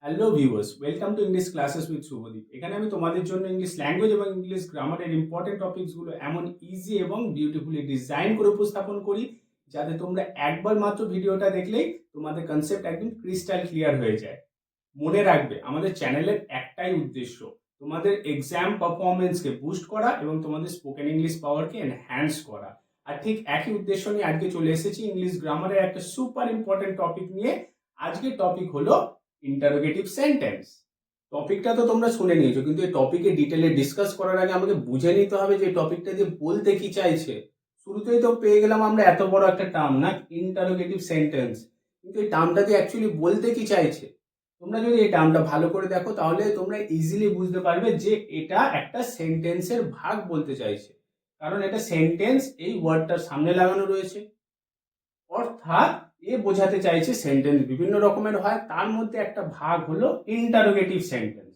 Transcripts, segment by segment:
Hello viewers, welcome to English classes with Shubhadeep. এখানে আমি তোমাদের জন্য ইংলিশ ল্যাঙ্গুয়েজ এবং ইংলিশ গ্রামারের ইম্পর্টেন্ট টপিকসগুলো এমন ইজি এবং বিউটিফুলি ডিজাইন করে উপস্থাপন করি যাতে তোমরা একবার মাত্র ভিডিওটা দেখলেই তোমাদের কনসেপ্ট একদম ক্রিস্টাল ক্লিয়ার হয়ে যায়। মনে রাখবে, আমাদের চ্যানেলের একটাই উদ্দেশ্য, তোমাদের এক্সাম পারফরমেন্সকে বুস্ট করা এবং তোমাদের স্পোকেন ইংলিশ পাওয়ারকে এনহ্যান্স করা। আর ঠিক একই উদ্দেশ্য নিয়ে আজকে চলে এসেছি ইংলিশ গ্রামারের একটা সুপার ইম্পর্টেন্ট টপিক নিয়ে। আজকের টপিক হলো ইন্টারোগেটিভ সেন্টেন্স। টপিকটা তো তোমরা শুনে নিয়েছো, কিন্তু এই টপিকে ডিটেলে ডিসকাস করার আগে আমাকে বুঝে নিতে হবে যে টপিকটা দিয়ে বলতে কি চাইছে। শুরুতেই তো পেয়ে গেলাম আমরা এত বড় একটা টার্ম না, ইন্টারোগেটিভ সেন্টেন্স, কিন্তু এই টার্মটা দিয়ে অ্যাকচুয়ালি বলতে কি চাইছে। তোমরা যদি এই টার্মটা ভালো করে দেখো তাহলে তোমরা ইজিলি বুঝতে পারবে যে এটা একটা সেন্টেন্সের ভাগ বলতে চাইছে, কারণ এটা সেন্টেন্স এই ওয়ার্ডটার সামনে লাগানো রয়েছে। অর্থাৎ এ বোঝাতে চাইছে সেন্টেন্স বিভিন্ন রকমের হয়, তার মধ্যে একটা ভাগ হলো ইন্টারোগেটিভ সেন্টেন্স।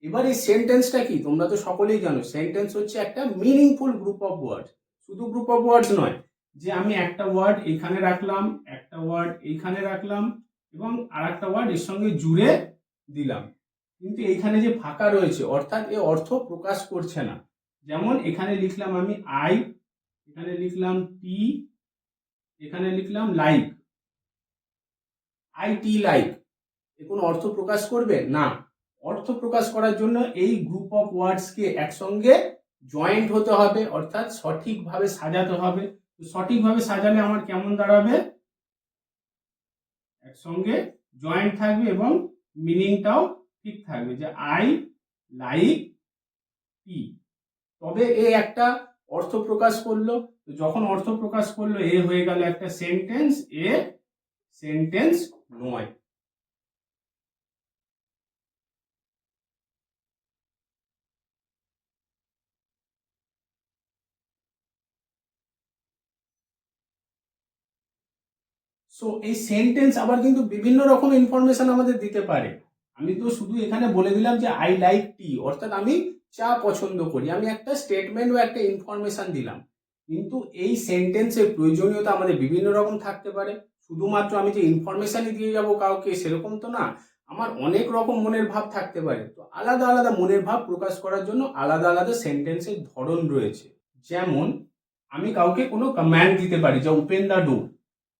এবার এই সেন্টেন্সটা কি তোমরা তো সকলেই জানো, সেন্টেন্স হচ্ছে একটা মিনিংফুল গ্রুপ অফ ওয়ার্ড। শুধু গ্রুপ অফ ওয়ার্ডস নয় যে আমি একটা ওয়ার্ড এইখানে রাখলাম, একটা ওয়ার্ড এইখানে রাখলাম এবং আর একটা ওয়ার্ড এর সঙ্গে জুড়ে দিলাম, কিন্তু এইখানে যে ফাঁকা রয়েছে অর্থাৎ এ অর্থ প্রকাশ করছে না। যেমন এখানে লিখলাম আমি আই, এখানে লিখলাম টি, এখানে লিখলাম লাইক, আইটি লাইক, এ কোনো অর্থ প্রকাশ করবে না। অর্থ প্রকাশ করার জন্য এই গ্রুপ অফ ওয়ার্ডসকে একসঙ্গে জয়েন্ট হতে হবে, অর্থাৎ সঠিকভাবে সাজাতে হবে। সঠিকভাবে সাজালে আমার কেমন দাঁড়াবে, একসঙ্গে জয়েন্ট থাকবে এবং মিনিংটাও ঠিক থাকবে, যে আই লাইক টি। তবে এ একটা অর্থ প্রকাশ করলো, যখন অর্থ প্রকাশ করলো এ হয়ে গেল একটা সেন্টেন্স, এ সেন্টেন্স নয়। সো এই সেন্টেন্স আবার কিন্তু বিভিন্ন রকম ইনফরমেশন আমাদের দিতে পারে। আমি তো শুধু এখানে বলে দিলাম যে আই লাইক টি, অর্থাৎ আমি চা পছন্দ করি, আমি একটা স্টেটমেন্ট বা একটা ইনফরমেশন দিলাম। কিন্তু এই সেন্টেন্সের প্রয়োজনীয়তা আমাদের বিভিন্ন রকম থাকতে পারে। শুধুমাত্র আমি যে ইনফরমেশনই দিয়ে যাব কাউকে সেরকম তো না, আমার অনেক রকম মনের ভাব থাকতে পারে। তো আলাদা আলাদা মনের ভাব প্রকাশ করার জন্য আলাদা আলাদা সেন্টেন্সের ধরন রয়েছে। যেমন আমি কাউকে কোনো কমান্ড দিতে পারি, যে ওপেন দ্য ডোর।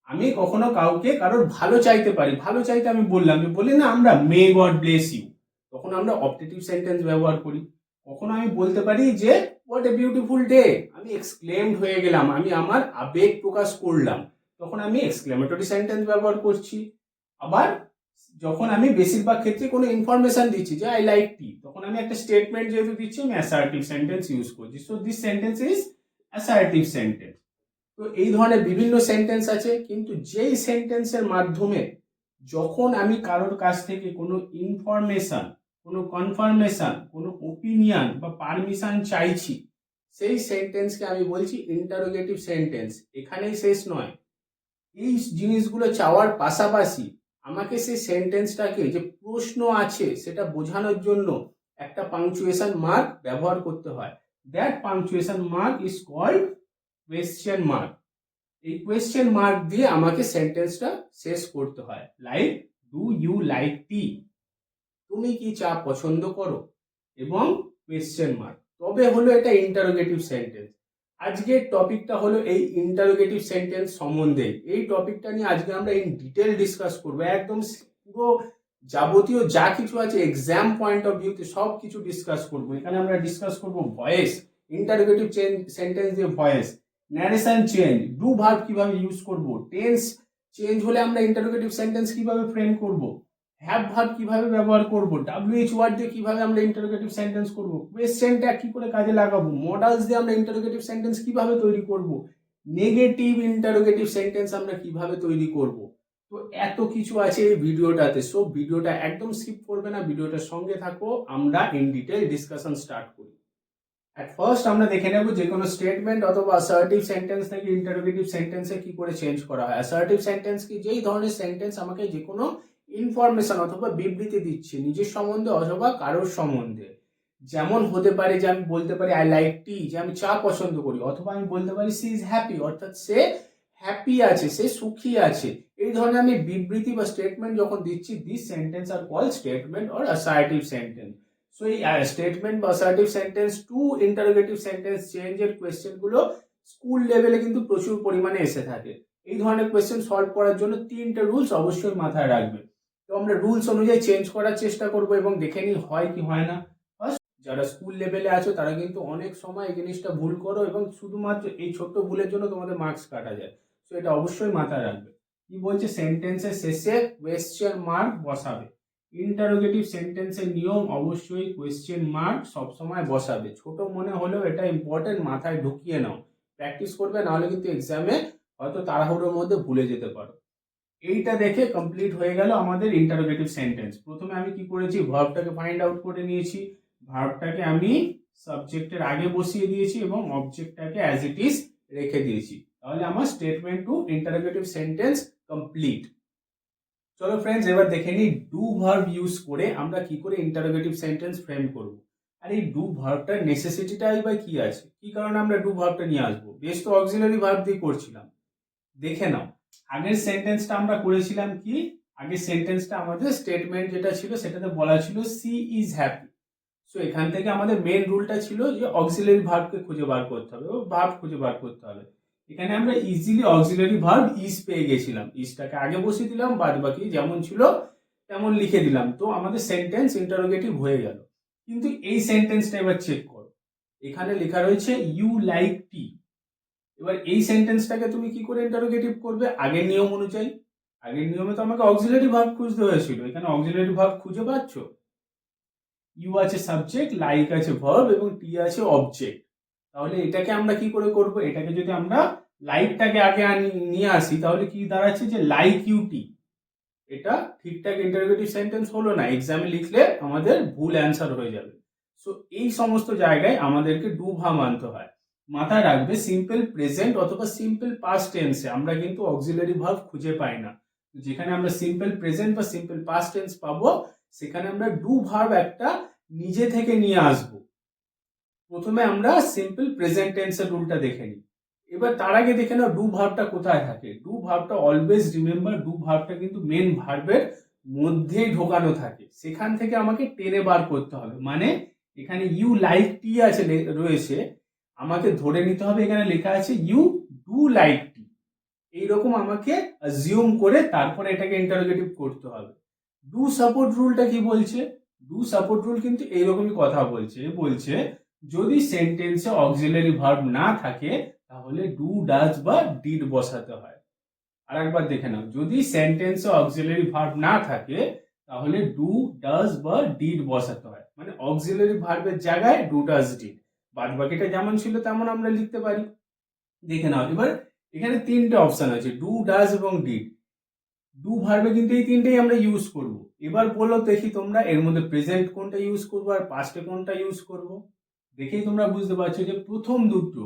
আমি কখনো কাউকে কারোর ভালো চাইতে পারি, ভালো চাইতে আমি বললাম, যে বলি না আমরা মে গড ব্লেস ইউ, তখন আমরা অপটেটিভ সেন্টেন্স ব্যবহার করি। কখনো আমি বলতে পারি যে হোয়াট এ বিউটিফুল ডে, আমি এক্সক্লেমড হয়ে গেলাম, আমি আমার আবেগ প্রকাশ করলাম, তখন আমি এক্সক্লেমেটরি সেন্টেন্স ব্যবহার করছি। আবার যখন আমি বেশিরভাগ ক্ষেত্রে কোনো ইনফরমেশন দিচ্ছি, যে আই লাইক টি, তখন আমি একটা স্টেটমেন্ট যেহেতু দিচ্ছি আমি অ্যাসার্টিভ সেন্টেন্স ইউজ করছি। So this sentence is assertive sentence. তো এই ধরনের বিভিন্ন সেন্টেন্স আছে, কিন্তু যেই সেন্টেন্সের মাধ্যমে যখন আমি কারোর কাছ থেকে কোনো ইনফরমেশন, কোনো কনফার্মেশন, কোনো ওপিনিয়ন বা পারমিশন চাইছি, সেই সেন্টেন্সকে আমি বলছি ইন্টারোগেটিভ সেন্টেন্স। এখানেই শেষ নয়, এই জিনিসগুলো চাওয়ার পাশাপাশি আমাকে সেই সেন্টেন্সটাকে যে প্রশ্ন আছে সেটা বোঝানোর জন্য একটা পাংচুয়েশন মার্ক ব্যবহার করতে হয়। That punctuation mark is called question mark. এই কোয়েশ্চেন মার্ক দিয়ে আমাকে সেন্টেন্সটা শেষ করতে হয়। Like do you like tea, তুমি কি চা পছন্দ করো, এবং কোয়েশ্চেন মার্ক, তবে হলো এটা ইন্টারোগেটিভ সেন্টেন্স। আজকের টপিকটা হলো এই ইন্টারোগেটিভ সেন্টেন্স সম্বন্ধে। এই টপিকটা নিয়ে আজকে আমরা ইন ডিটেল ডিসকাস করবো, একদম পুরো যাবতীয় যা কিছু আছে এক্সাম পয়েন্ট অফ ভিউতে সব কিছু ডিসকাস করবো। এখানে আমরা ডিসকাস করবো ভয়েস, ইন্টারোগেটিভ সেন্টেন্স দিয়ে voice, narration change, do verb কিভাবে ইউজ করব, টেন্স চেঞ্জ হলে আমরা ইন্টারোগেটিভ সেন্টেন্স কিভাবে ফ্রেম করব, হ্যাভ ভার্ব কিভাবে ব্যবহার করব, ডব্লিউএইচ ওয়ার্ড দিয়ে কিভাবে আমরা ইন্টারোগেটিভ সেন্টেন্স করব, কোয়েশ্চেনটা কি করে কাজে লাগাবো, মডেলস দিয়ে আমরা ইন্টারোগেটিভ সেন্টেন্স কিভাবে তৈরি করব, নেগেটিভ ইন্টারোগেটিভ সেন্টেন্স আমরা কিভাবে তৈরি করব। তো এত কিছু আছে এই ভিডিওটাতে, সো ভিডিওটা একদম স্কিপ করবে না, ভিডিওটার সঙ্গে থাকো, আমরা ইন ডিটেল ডিসকাশন স্টার্ট করি। এট ফার্স্ট আমরা দেখে নেব যে কোনো স্টেটমেন্ট অথবা অ্যাসার্টিভ সেন্টেন্স থেকে ইন্টারোগেটিভ সেন্টেন্সে কি করে চেঞ্জ করা হয়। অ্যাসার্টিভ সেন্টেন্স কি, যেই ধরনের সেন্টেন্স আমাকে যে কোনো ইনফরমেশন অথবা বিবৃতি দিচ্ছে নিজের সম্বন্ধে অথবা কারোর সম্বন্ধে। যেমন হতে পারে যে আমি বলতে পারি আই লাইক টি, যে আমি চা পছন্দ করি, অথবা আমি বলতে পারি সি ইজ হ্যাপি, অর্থাৎ সে হ্যাপি আছে, সে সুখী আছে, এই ধরনের আমি বিবৃতি বা স্টেটমেন্ট যখন দিচ্ছি, this sentence are call statement or assertive sentence. So এই স্টেটমেন্ট বা assertive sentence to interrogative sentence চেঞ্জের কোয়েশ্চেন গুলো স্কুল লেভেলে কিন্তু প্রচুর পরিমাণে এসে থাকে। এই ধরনের কোয়েশ্চেন সলভ করার জন্য তিনটে রুলস অবশ্যই মাথায় রাখবে। তো আমরা রুলস অনুযায়ী চেঞ্জ করার চেষ্টা করব এবং দেখে নিই হয় কি হয় না। যারা স্কুল লেভেলে আছো তারা কিন্তু অনেক সময় এই জিনিসটা ভুল করো এবং শুধুমাত্র এই ছোট্ট ভুলের জন্য তোমাদের মার্কস কাটা যায়। তো এটা অবশ্যই মাথায় রাখবে। কি বলছে, সেন্টেন্সের শেষে কোয়েশ্চেন মার্ক বসাবে। ইন্টারোগেটিভ সেন্টেন্সের নিয়ম অবশ্যই কোয়েশ্চেন মার্ক সবসময় বসাবে। ছোট মনে হলেও এটা ইম্পর্টেন্ট, মাথায় ঢুকিয়ে নাও, প্র্যাকটিস করবে, নাহলে কিন্তু এক্সামে হয়তো তাড়াহুড়োর মধ্যে ভুলে যেতে পারো। এইটা দেখে কমপ্লিট হয়ে গেল আমাদের ইন্টারোগেটিভ সেন্টেন্স। প্রথমে আমি কি করেছি, ভার্বটাকে ফাইন্ড আউট করে নিয়েছি, ভার্বটাকে আমি সাবজেক্টের আগে বসিয়ে দিয়েছি এবং অবজেক্টটাকে অ্যাজ ইট ইজ রেখে দিয়েছি। তাহলে আমার statement to interrogative sentence complete. চলো ফ্রেন্ডস, এবার দেখে নিই ডু ভার্ব ইউজ করে আমরা কি করে ইন্টারোগেটিভ সেন্টেন্স ফ্রেম করব। আর এই ডু ভার্বটার নেসেসিটিটাই বা কি আছে, কি কারণে আমরা ডু ভার্বটা নিয়ে আসবো? বেশ তো অক্সিলারি ভার্ব দিয়ে করছিলাম। দেখে নাও, আগের সেন্টেন্সটা আমরা করেছিলাম কি, আগের সেন্টেন্সটা আমাদের স্টেটমেন্ট যেটা ছিল সেটাতে বলা ছিল সি ইজ হ্যাপি। সো এখান থেকে আমাদের মেন রুলটা ছিল যে অক্সিলারি ভার্বকে খুঁজে বার করতে হবে, ও ভার্ব খুঁজে বার করতে হবে। এখানে আমরা ইজিলি অক্সিলারি ভার্ব ইজ পেয়ে গেছিলাম, ইজটাকে আগে বসিয়ে দিলাম, বাদ বাকি যেমন ছিল তেমন লিখে দিলাম, তো আমাদের সেন্টেন্স ইন্টারোগেটিভ হয়ে গেল। কিন্তু এই সেন্টেন্সটা এবার চেক করো, এখানে লেখা রয়েছে ইউ লাইক টি। এবার এই সেন্টেন্সটাকে তুমি কি করে ইন্টারোগেটিভ করবে? আগের নিয়ম অনুযায়ী, আগের নিয়মে তো আমাকে অক্সিলারি ভার্ব খুঁজতে হয়েছিল, এখানে অক্সিলারি ভার্ব খুঁজে পাচ্ছ? ইউ আছে সাবজেক্ট, লাইক আছে ভার্ব এবং টি আছে অবজেক্ট। তাহলে এটাকে আমরা কি করে করব? এটাকে যদি আমরা লাইকটাকে আগে নিয়ে আসি তাহলে কি দাঁড়াচ্ছে যে লাইক ইউ টি। এটা ঠিকঠাক ইন্টারোগেটিভ সেন্টেন্স হলো না, এক্সামে লিখলে আমাদের ভুল অ্যান্সার হয়ে যাবে। সো এই সমস্ত জায়গায় আমাদেরকে ডু ভার্ব আনতে হয়। মাথায় রাখবে, সিম্পল প্রেজেন্ট অথবা সিম্পল পাস্ট টেন্সে আমরা কিন্তু অক্সিলারি ভার্ব খুঁজে পাই না। যেখানে আমরা সিম্পল প্রেজেন্ট বা সিম্পল পাস্ট টেন্স পাবো, সেখানে আমরা ডু ভার্ব একটা নিজে থেকে নিয়ে আসব। প্রথমে আমরা সিম্পল প্রেজেন্ট টেন্সের রুলটা দেখে নিই। এবার তার আগে দেখে নাও ডু ভার্বটা কোথায় থাকে। ডু ভার্বটা অলওয়েজ রিমেম্বার, ডু ভার্বটা কিন্তু মেন ভার্বের মধ্যেই ঢোকানো থাকে, সেখান থেকে আমাকে টেনে বার করতে হবে। মানে এখানে ইউ লাইক টি আছে রয়েছে, আমাকে ধরে নিতে হবে এখানে লেখা আছে ইউ ডু লাইক টি, এইরকম আমাকে অ্যাজিউম করে তারপরে এটাকে ইন্টারোগেটিভ করতে হবে। ডু সাপোর্ট রুলটা কি বলছে? ডু সাপোর্ট রুল কিন্তু এইরকমই কথা বলছে, বলছে যদি সেন্টেন্সে অক্সিলারি ভার্ব না থাকে তাহলে ডু ডাজ বা ডিড বসাতে হয়। আর একবার দেখে নাও, যদি সেন্টেন্সে অক্সিলারি ভার্ব না থাকে তাহলে ডু ডাজ বা ডিড বসাতে হয়, মানে অক্সিলারি ভার্বের জায়গায় ডু ডাজ ডিড, বাদ বাকিটা যেমন ছিল তেমন আমরা লিখতে পারি। দেখে নাও, এবার এখানে তিনটে অপশন আছে, ডু ডাজ এবং ডিড। ডু ভার্বে কিন্তু এই তিনটেই আমরা ইউজ করব। এবার বলো দেখি তোমরা এর মধ্যে প্রেজেন্ট কোনটা ইউজ করবো আর পাস্টে কোনটা ইউজ করব। দেখেই তোমরা বুঝতে পারছো যে প্রথম দুটো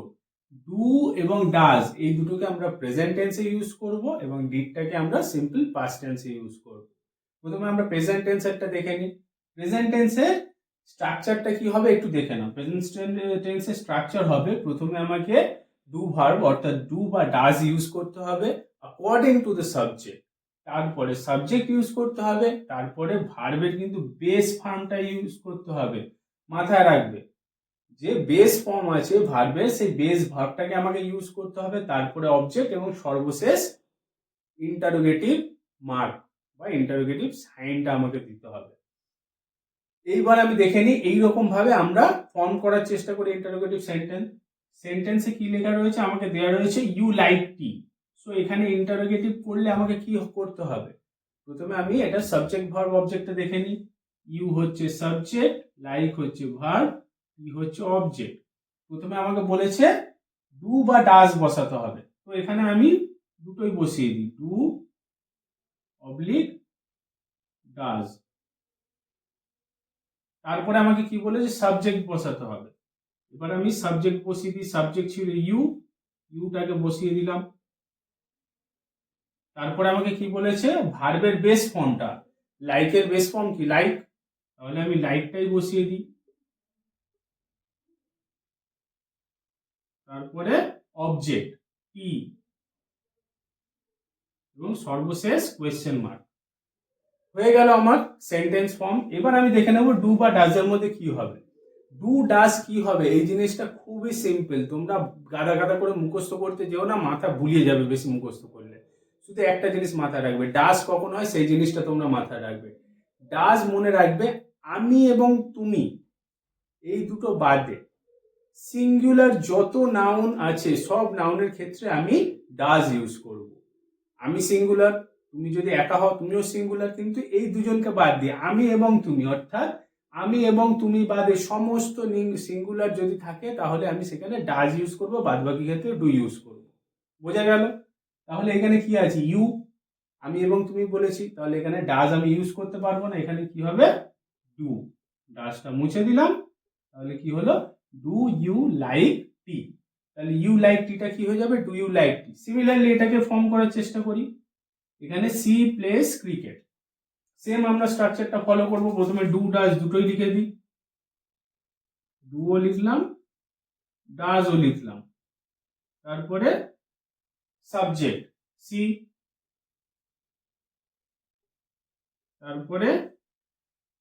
ডু এবং ডাজ, এই দুটোকে আমরা প্রেজেন্ট টেন্সে ইউজ করব এবং ডিডটাকে আমরা সিম্পল পাস্ট টেন্সে ইউজ করব। প্রথমে আমরা প্রেজেন্ট টেন্সেরটা দেখে নিই। প্রেজেন্ট টেন্সের স্ট্রাকচারটা কি হবে একটু দেখে নাও। প্রেজেন্ট টেন্সের স্ট্রাকচার হবে, প্রথমে আমাকে ডু ভার্ব অর্থাৎ ডু বা ডাজ ইউজ করতে হবে অ্যাকর্ডিং টু দ্য সাবজেক্ট, তারপরে সাবজেক্ট ইউজ করতে হবে, তারপরে ভার্বের কিন্তু বেস ফর্মটা ইউজ করতে হবে। মাথায় রাখবে যে বেস ফর্ম আছে ভার্বের, সেই বেস ভার্বটাকে আমাকে ইউজ করতে হবে, তারপরে অবজেক্ট এবং সর্বশেষ ইন্টারোগেটিভ মার্ক বা ইন্টারোগেটিভ সাইনটা আমাকে দিতে হবে। এইবার আমি দেখে নিই এইরকম ভাবে আমরা ফর্ম করার চেষ্টা করি ইন্টারোগেটিভ সেন্টেন্স। সেন্টেন্সে কি লেখা রয়েছে, আমাকে দেওয়া রয়েছে ইউ লাইক টি। সো এখানে ইন্টারোগেটিভ করলে আমাকে কি করতে হবে? প্রথমে আমি এটা সাবজেক্ট ভার্ব অবজেক্টটা দেখে নিই। ইউ হচ্ছে সাবজেক্ট, লাইক হচ্ছে ভার্ব, টি হচ্ছে অবজেক্ট। প্রথমে আমাকে বলেছে ডু বা ডাজ বসাতে হবে, তো এখানে আমি দুটোই বসিয়ে দিই, ডু অবলিক ডাজ। তারপরে আমাকে কি বলেছে, সাবজেক্ট বসাতে হবে। এবার আমি সাবজেক্ট বসিয়ে দিই, সাবজেক্ট ছিল ইউ, ইউটাকে বসিয়ে দিলাম। তারপরে আমাকে কি বলেছে, ভার্বের বেস ফর্মটা, লাইকের বেস ফর্ম কি লাইক, তাহলে আমি লাইকটাই বসিয়ে দিই। তারপরে অবজেক্ট টি, এবং সর্বশেষ কোয়েশ্চেন মার্ক। হয়ে গেল আমার সেন্টেন্স ফর্ম। এবার আমি দেখে নেব ডু বা ডাজ এর মধ্যে কি হবে। ডু ডাজ কি হবে এই জিনিসটা খুবই সিম্পল, তোমরা গাদা গাদা করে মুখস্থ করতে যেও না, মাথা ভুলিয়ে যাবে বেশি মুখস্থ করলে। শুধু একটা জিনিস মাথায় রাখবে, ডাজ কখন হয় সেই জিনিসটা তোমরা মাথায় রাখবে। ডাজ মনে রাখবে আমি এবং তুমি এই দুটো বাদে সিঙ্গুলার যত নাউন আছে সব নাউনের ক্ষেত্রে আমি ডাজ ইউজ করব। আমি সিঙ্গুলার, তুমি যদি একা হও তুমিও সিঙ্গুলার, কিন্তু এই দুজনকে বাদ দিয়ে আমি এবং তুমি, অর্থাৎ আমি এবং তুমি বাদে সমস্ত সিঙ্গুলার যদি থাকে তাহলে আমি সেখানে ডাজ ইউজ করব, বাদ বাকি ক্ষেত্রে ডু ইউজ করব। বোঝা গেল? তাহলে এখানে কি আছে, ইউ, আমি এবং তুমি বলেছি, তাহলে এখানে ডাজ আমি ইউজ করতে পারবো না, এখানে কি হবে ডু। ডাজটা মুছে দিলাম, তাহলে কি হলো ডু ইউ লাইক টি। তাহলে ইউ লাইক টিটা কি হয়ে যাবে do you like tea. Similarly এটাকে ফর্ম করার চেষ্টা করি, এখানে সি প্লেস ক্রিকেট। সেম আমরা স্ট্রাকচারটা ফলো করব, প্রথমে ডু ডাজ দুটোই লিখে দিই, ডুও লিখলাম ডাজও লিখলাম, তারপরে সাবজেক্ট সি, তারপরে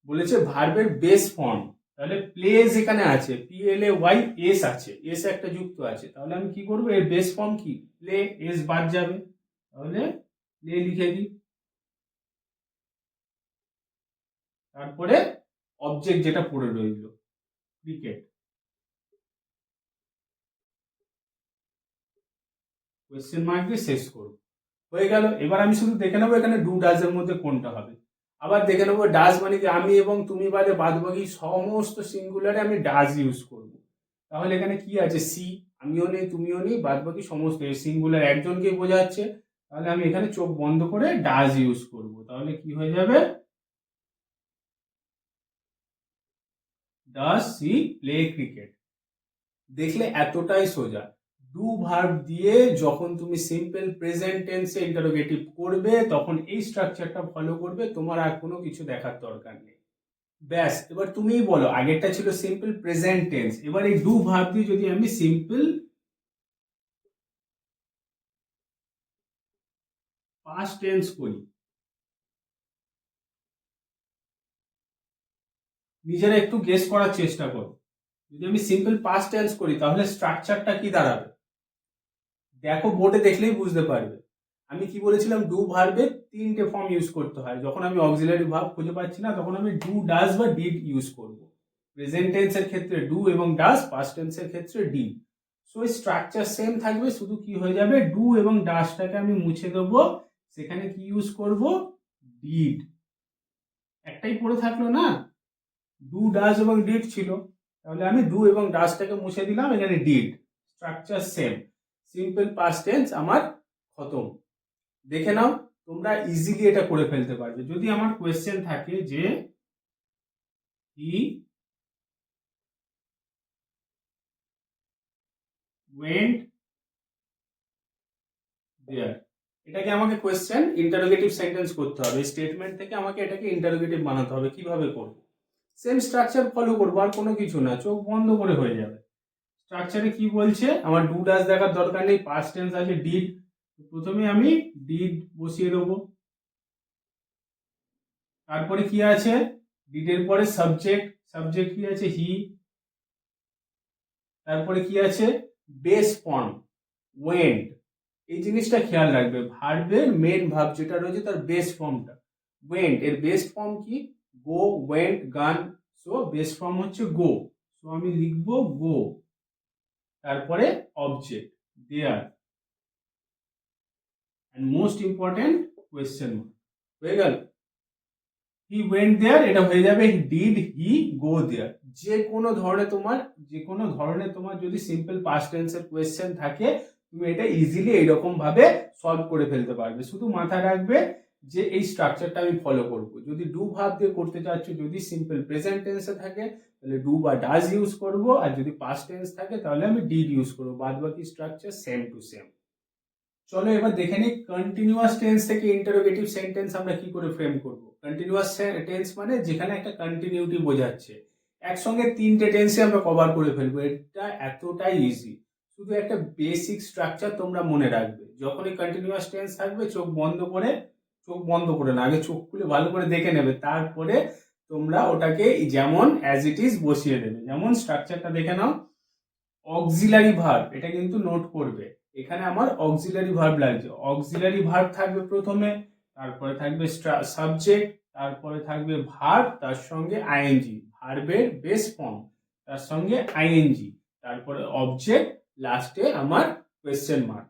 বলেছে ভার্বের বেস ফর্ম, তাহলে প্লেস এখানে আছে PLAYS আছে, এস একটা যুক্ত আছে, তাহলে আমি কি করব এর বেস ফর্ম কি প্লে, এস বাদ যাবে, তাহলে প্লে লিখে দিই। তারপরে অবজেক্ট যেটা পড়ে রইল ক্রিকেট, কোয়েশ্চেন মার্ক দিয়ে শেষ করব। হয়ে গেল। এবার আমি শুধু দেখে নেবো এখানে ডু ডাজ এর মধ্যে কোনটা হবে। আবার দেখে নেবো ডাজ মানে কি আমি এবং তুমি বাদে বাদ বাকি সমস্ত সিঙ্গুলারে আমি ডাজ ইউজ করব। তাহলে এখানে কি আছে সি, আমিও নেই তুমিও নেই, বাদ বাকি সমস্ত সিঙ্গুলার একজনকেই বোঝাচ্ছে, তাহলে আমি এখানে চোখ বন্ধ করে ডাজ ইউজ করব। তাহলে কি হয়ে যাবে ডাজ সি প্লে ক্রিকেট। দেখলে এতটাই সোজা। ডু ভার্ব দিয়ে যখন তুমি সিম্পল প্রেজেন্ট টেন্সে ইন্টারোগেটিভ করবে তখন এই স্ট্রাকচারটা ফলো করবে, তোমার আর কোনো কিছু দেখার দরকার নেই। ব্যাস, এবার তুমিই বলো, আগেরটা ছিল সিম্পল প্রেজেন্ট টেন্স, এবার এই ডু ভার্ব দিয়ে যদি আমি সিম্পল পাস্ট টেন্স করি, নিজেরা একটু গেস করার চেষ্টা করো। যদি আমি সিম্পল পাস্ট টেন্স করি তাহলে স্ট্রাকচারটা কি দাঁড়াবে, দেখো বোর্ডে দেখলেই বুঝতে পারবে। আমি কি বলেছিলাম ডু ভার্বে তিনটে ফর্ম ইউজ করতে হয়, যখন আমি অক্সিলারি ভার্ব খুঁজে পাচ্ছি না তখন আমি ডু ডাজ বা ডিড ইউজ করব। প্রেজেন্ট টেন্সের ক্ষেত্রে ডু এবং ডাজ, পাস্ট টেন্সের ক্ষেত্রে ডিড। সো স্ট্রাকচার সেম থাকবে, শুধু কি হয়ে যাবে ডু এবং ডাজটাকে আমি মুছে দেবো, সেখানে কি ইউজ করব ডিড। একটাই পড়ে থাকলো না, ডু ডাজ এবং ডিড ছিল, তাহলে আমি ডু এবং ডাজটাকে মুছে দিলাম, এখানে did. Structure same, simple past tense আমার খতম। দেখে নাও, তোমরা ইজিলি এটা করে ফেলতে পারবে। যদি আমার কোয়েশ্চেন থাকে যে হি ওয়েন্ট দেয়ার, এটাকে আমাকে কোয়েশ্চেন ইন্টারোগেটিভ সেন্টেন্স করতে হবে, স্টেটমেন্ট থেকে আমাকে এটাকে ইন্টারোগেটিভ বানাতে হবে। কিভাবে করব, সেম স্ট্রাকচার ফলো করবো, আর কোনো কিছু না, চোখ বন্ধ করে হয়ে যাবে। স্ট্রাকচারে কি বলছে, আমার ডু ডাজ দেখার দরকার নেই, পাস্ট টেন্স আছে ডিড, প্রথমে আমি ডিড বসিয়ে দেবো, তারপরে কি আছে ডিডের পরে সাবজেক্ট, সাবজেক্ট কি আছে হি, তারপরে কি আছে বেস ফর্ম ওয়েন্ট। এই জিনিসটা খেয়াল রাখবে, ভার্বের মেন ভার্ব যেটা রয়েছে তার বেস ফর্মটা ওয়েন্ট, এর বেস ফর্ম কি go, went, gone. So base form হচ্ছে গো, সো আমি লিখবো গো, তারপরে object there, and most important question mark. হয়ে গেল, হি ওয়েন্ট দেয়ার, এটা হয়ে যাবে ডিড হি গো দেয়ার। যে কোনো ধরনের তোমার যদি সিম্পল পাস্ট টেন্সের কোয়েশ্চেন থাকে তুমি এটা ইজিলি এইরকম ভাবে সলভ করে ফেলতে পারবে। শুধু মাথায় রাখবে যে এই স্ট্রাকচারটা আমি ফলো করব। যদি ডু ভার্ব দিয়ে করতে চাচ্ছ, যদি সিম্পল প্রেজেন্ট টেন্সে থাকে তাহলে ডু বা ডাজ ইউজ করব, আর যদি পাস্ট টেন্স থাকে তাহলে আমি ডিড ইউজ করব, বাদ বাকি স্ট্রাকচার সেম টু সেম। চলো এবার দেখে নিই কন্টিনিউয়াস টেন্স থেকে ইন্টারোগেটিভ সেন্টেন্স আমরা কি করে ফ্রেম করব। কন্টিনিউয়াস টেন্স মানে যেখানে একটা কন্টিনিউটি বোঝাচ্ছে, একসঙ্গে তিনটে টেন্সে আমরা কভার করে ফেলবো, এটা এতটাই ইজি। শুধু একটা বেসিক স্ট্রাকচার তোমরা মনে রাখবে, যখনই কন্টিনিউয়াস টেন্স থাকবে চোখ বন্ধ করে না, আগে চোখ খুলে ভালো করে দেখে নেবে, তারপরে তোমরা ওটাকে যেমন অ্যাজ ইট ইজ বসিয়ে দেবে। যেমন স্ট্রাকচারটা দেখে নাও, অক্সিলারি ভার্ব, এটা কিন্তু নোট করবে, এখানে আমার অক্সিলারি ভার্ব লাগছে। অক্সিলারি ভার্ব থাকবে প্রথমে, তারপরে থাকবে সাবজেক্ট, তারপরে থাকবে ভার্ব, তার সঙ্গে আইএনজি, ভার্বের বেস ফর্ম, তার সঙ্গে আইএনজি, তারপরে অবজেক্ট, লাস্টে আমার কোয়েশ্চেন মার্ক।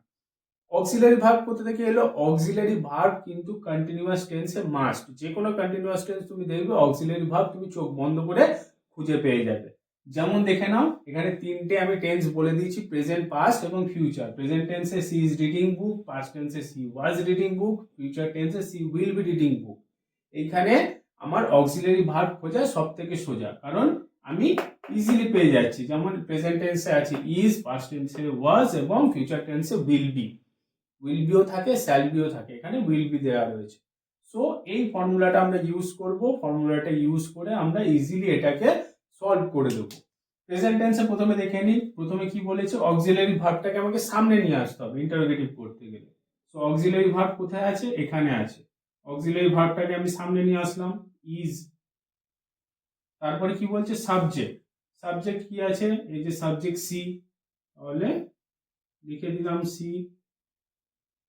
অক্সিলারি ভার্ব কোথা থেকে এলো? অক্সিলারি ভার্ব কিন্তু কন্টিনিউয়াস টেন্সে মাস্ট। যে কোনো কন্টিনিউয়াস টেন্স তুমি দেখবে অক্সিলারি ভার্ব তুমি চোখ বন্ধ করে খুঁজে পেয়ে যাবে। যেমন দেখে নাও, এখানে তিনটে আমি টেন্স বলে দিয়েছি, প্রেজেন্ট, পাস্ট এবং ফিউচার। প্রেজেন্ট টেন্সে she is reading book, past টেন্সে she was reading book, future টেন্সে she will be reading book. এইখানে আমার অক্সিলারি ভার্ব খোঁজা সব থেকে সোজা, কারণ আমি ইজিলি পেয়ে যাচ্ছি। যেমন প্রেজেন্ট টেন্সে আছে ইজ, পাস্ট টেন্সে ওয়াজ এবং ফিউচার টেন্সে উইল বি। উইল বিও থাকে, শ্যাল বিও থাকে, এখানে উইল বি দেওয়া রয়েছে। সো এই ফর্মুলাটা আমরা ইউজ করব, ফর্মুলাটা ইউজ করে আমরা ইজিলি এটাকে সলভ করে দেবো। প্রেজেন্ট টেন্সে প্রথমে দেখে নিই, প্রথমে কি বলেছে? অক্সিলারি ভার্বটাকে আমাকে সামনে নিয়ে আসতে হবে ইন্টারোগেটিভ করতে গেলে। সো অক্সিলারি ভার্ব কোথায় আছে? এখানে আছে। অক্সিলারি ভার্বটাকে আমি সামনে নিয়ে আসলাম, ইজ। তারপরে কি বলছে? সাবজেক্ট। সাবজেক্ট কি আছে? এই যে সাবজেক্ট সি, তাহলে লিখে দিলাম সি।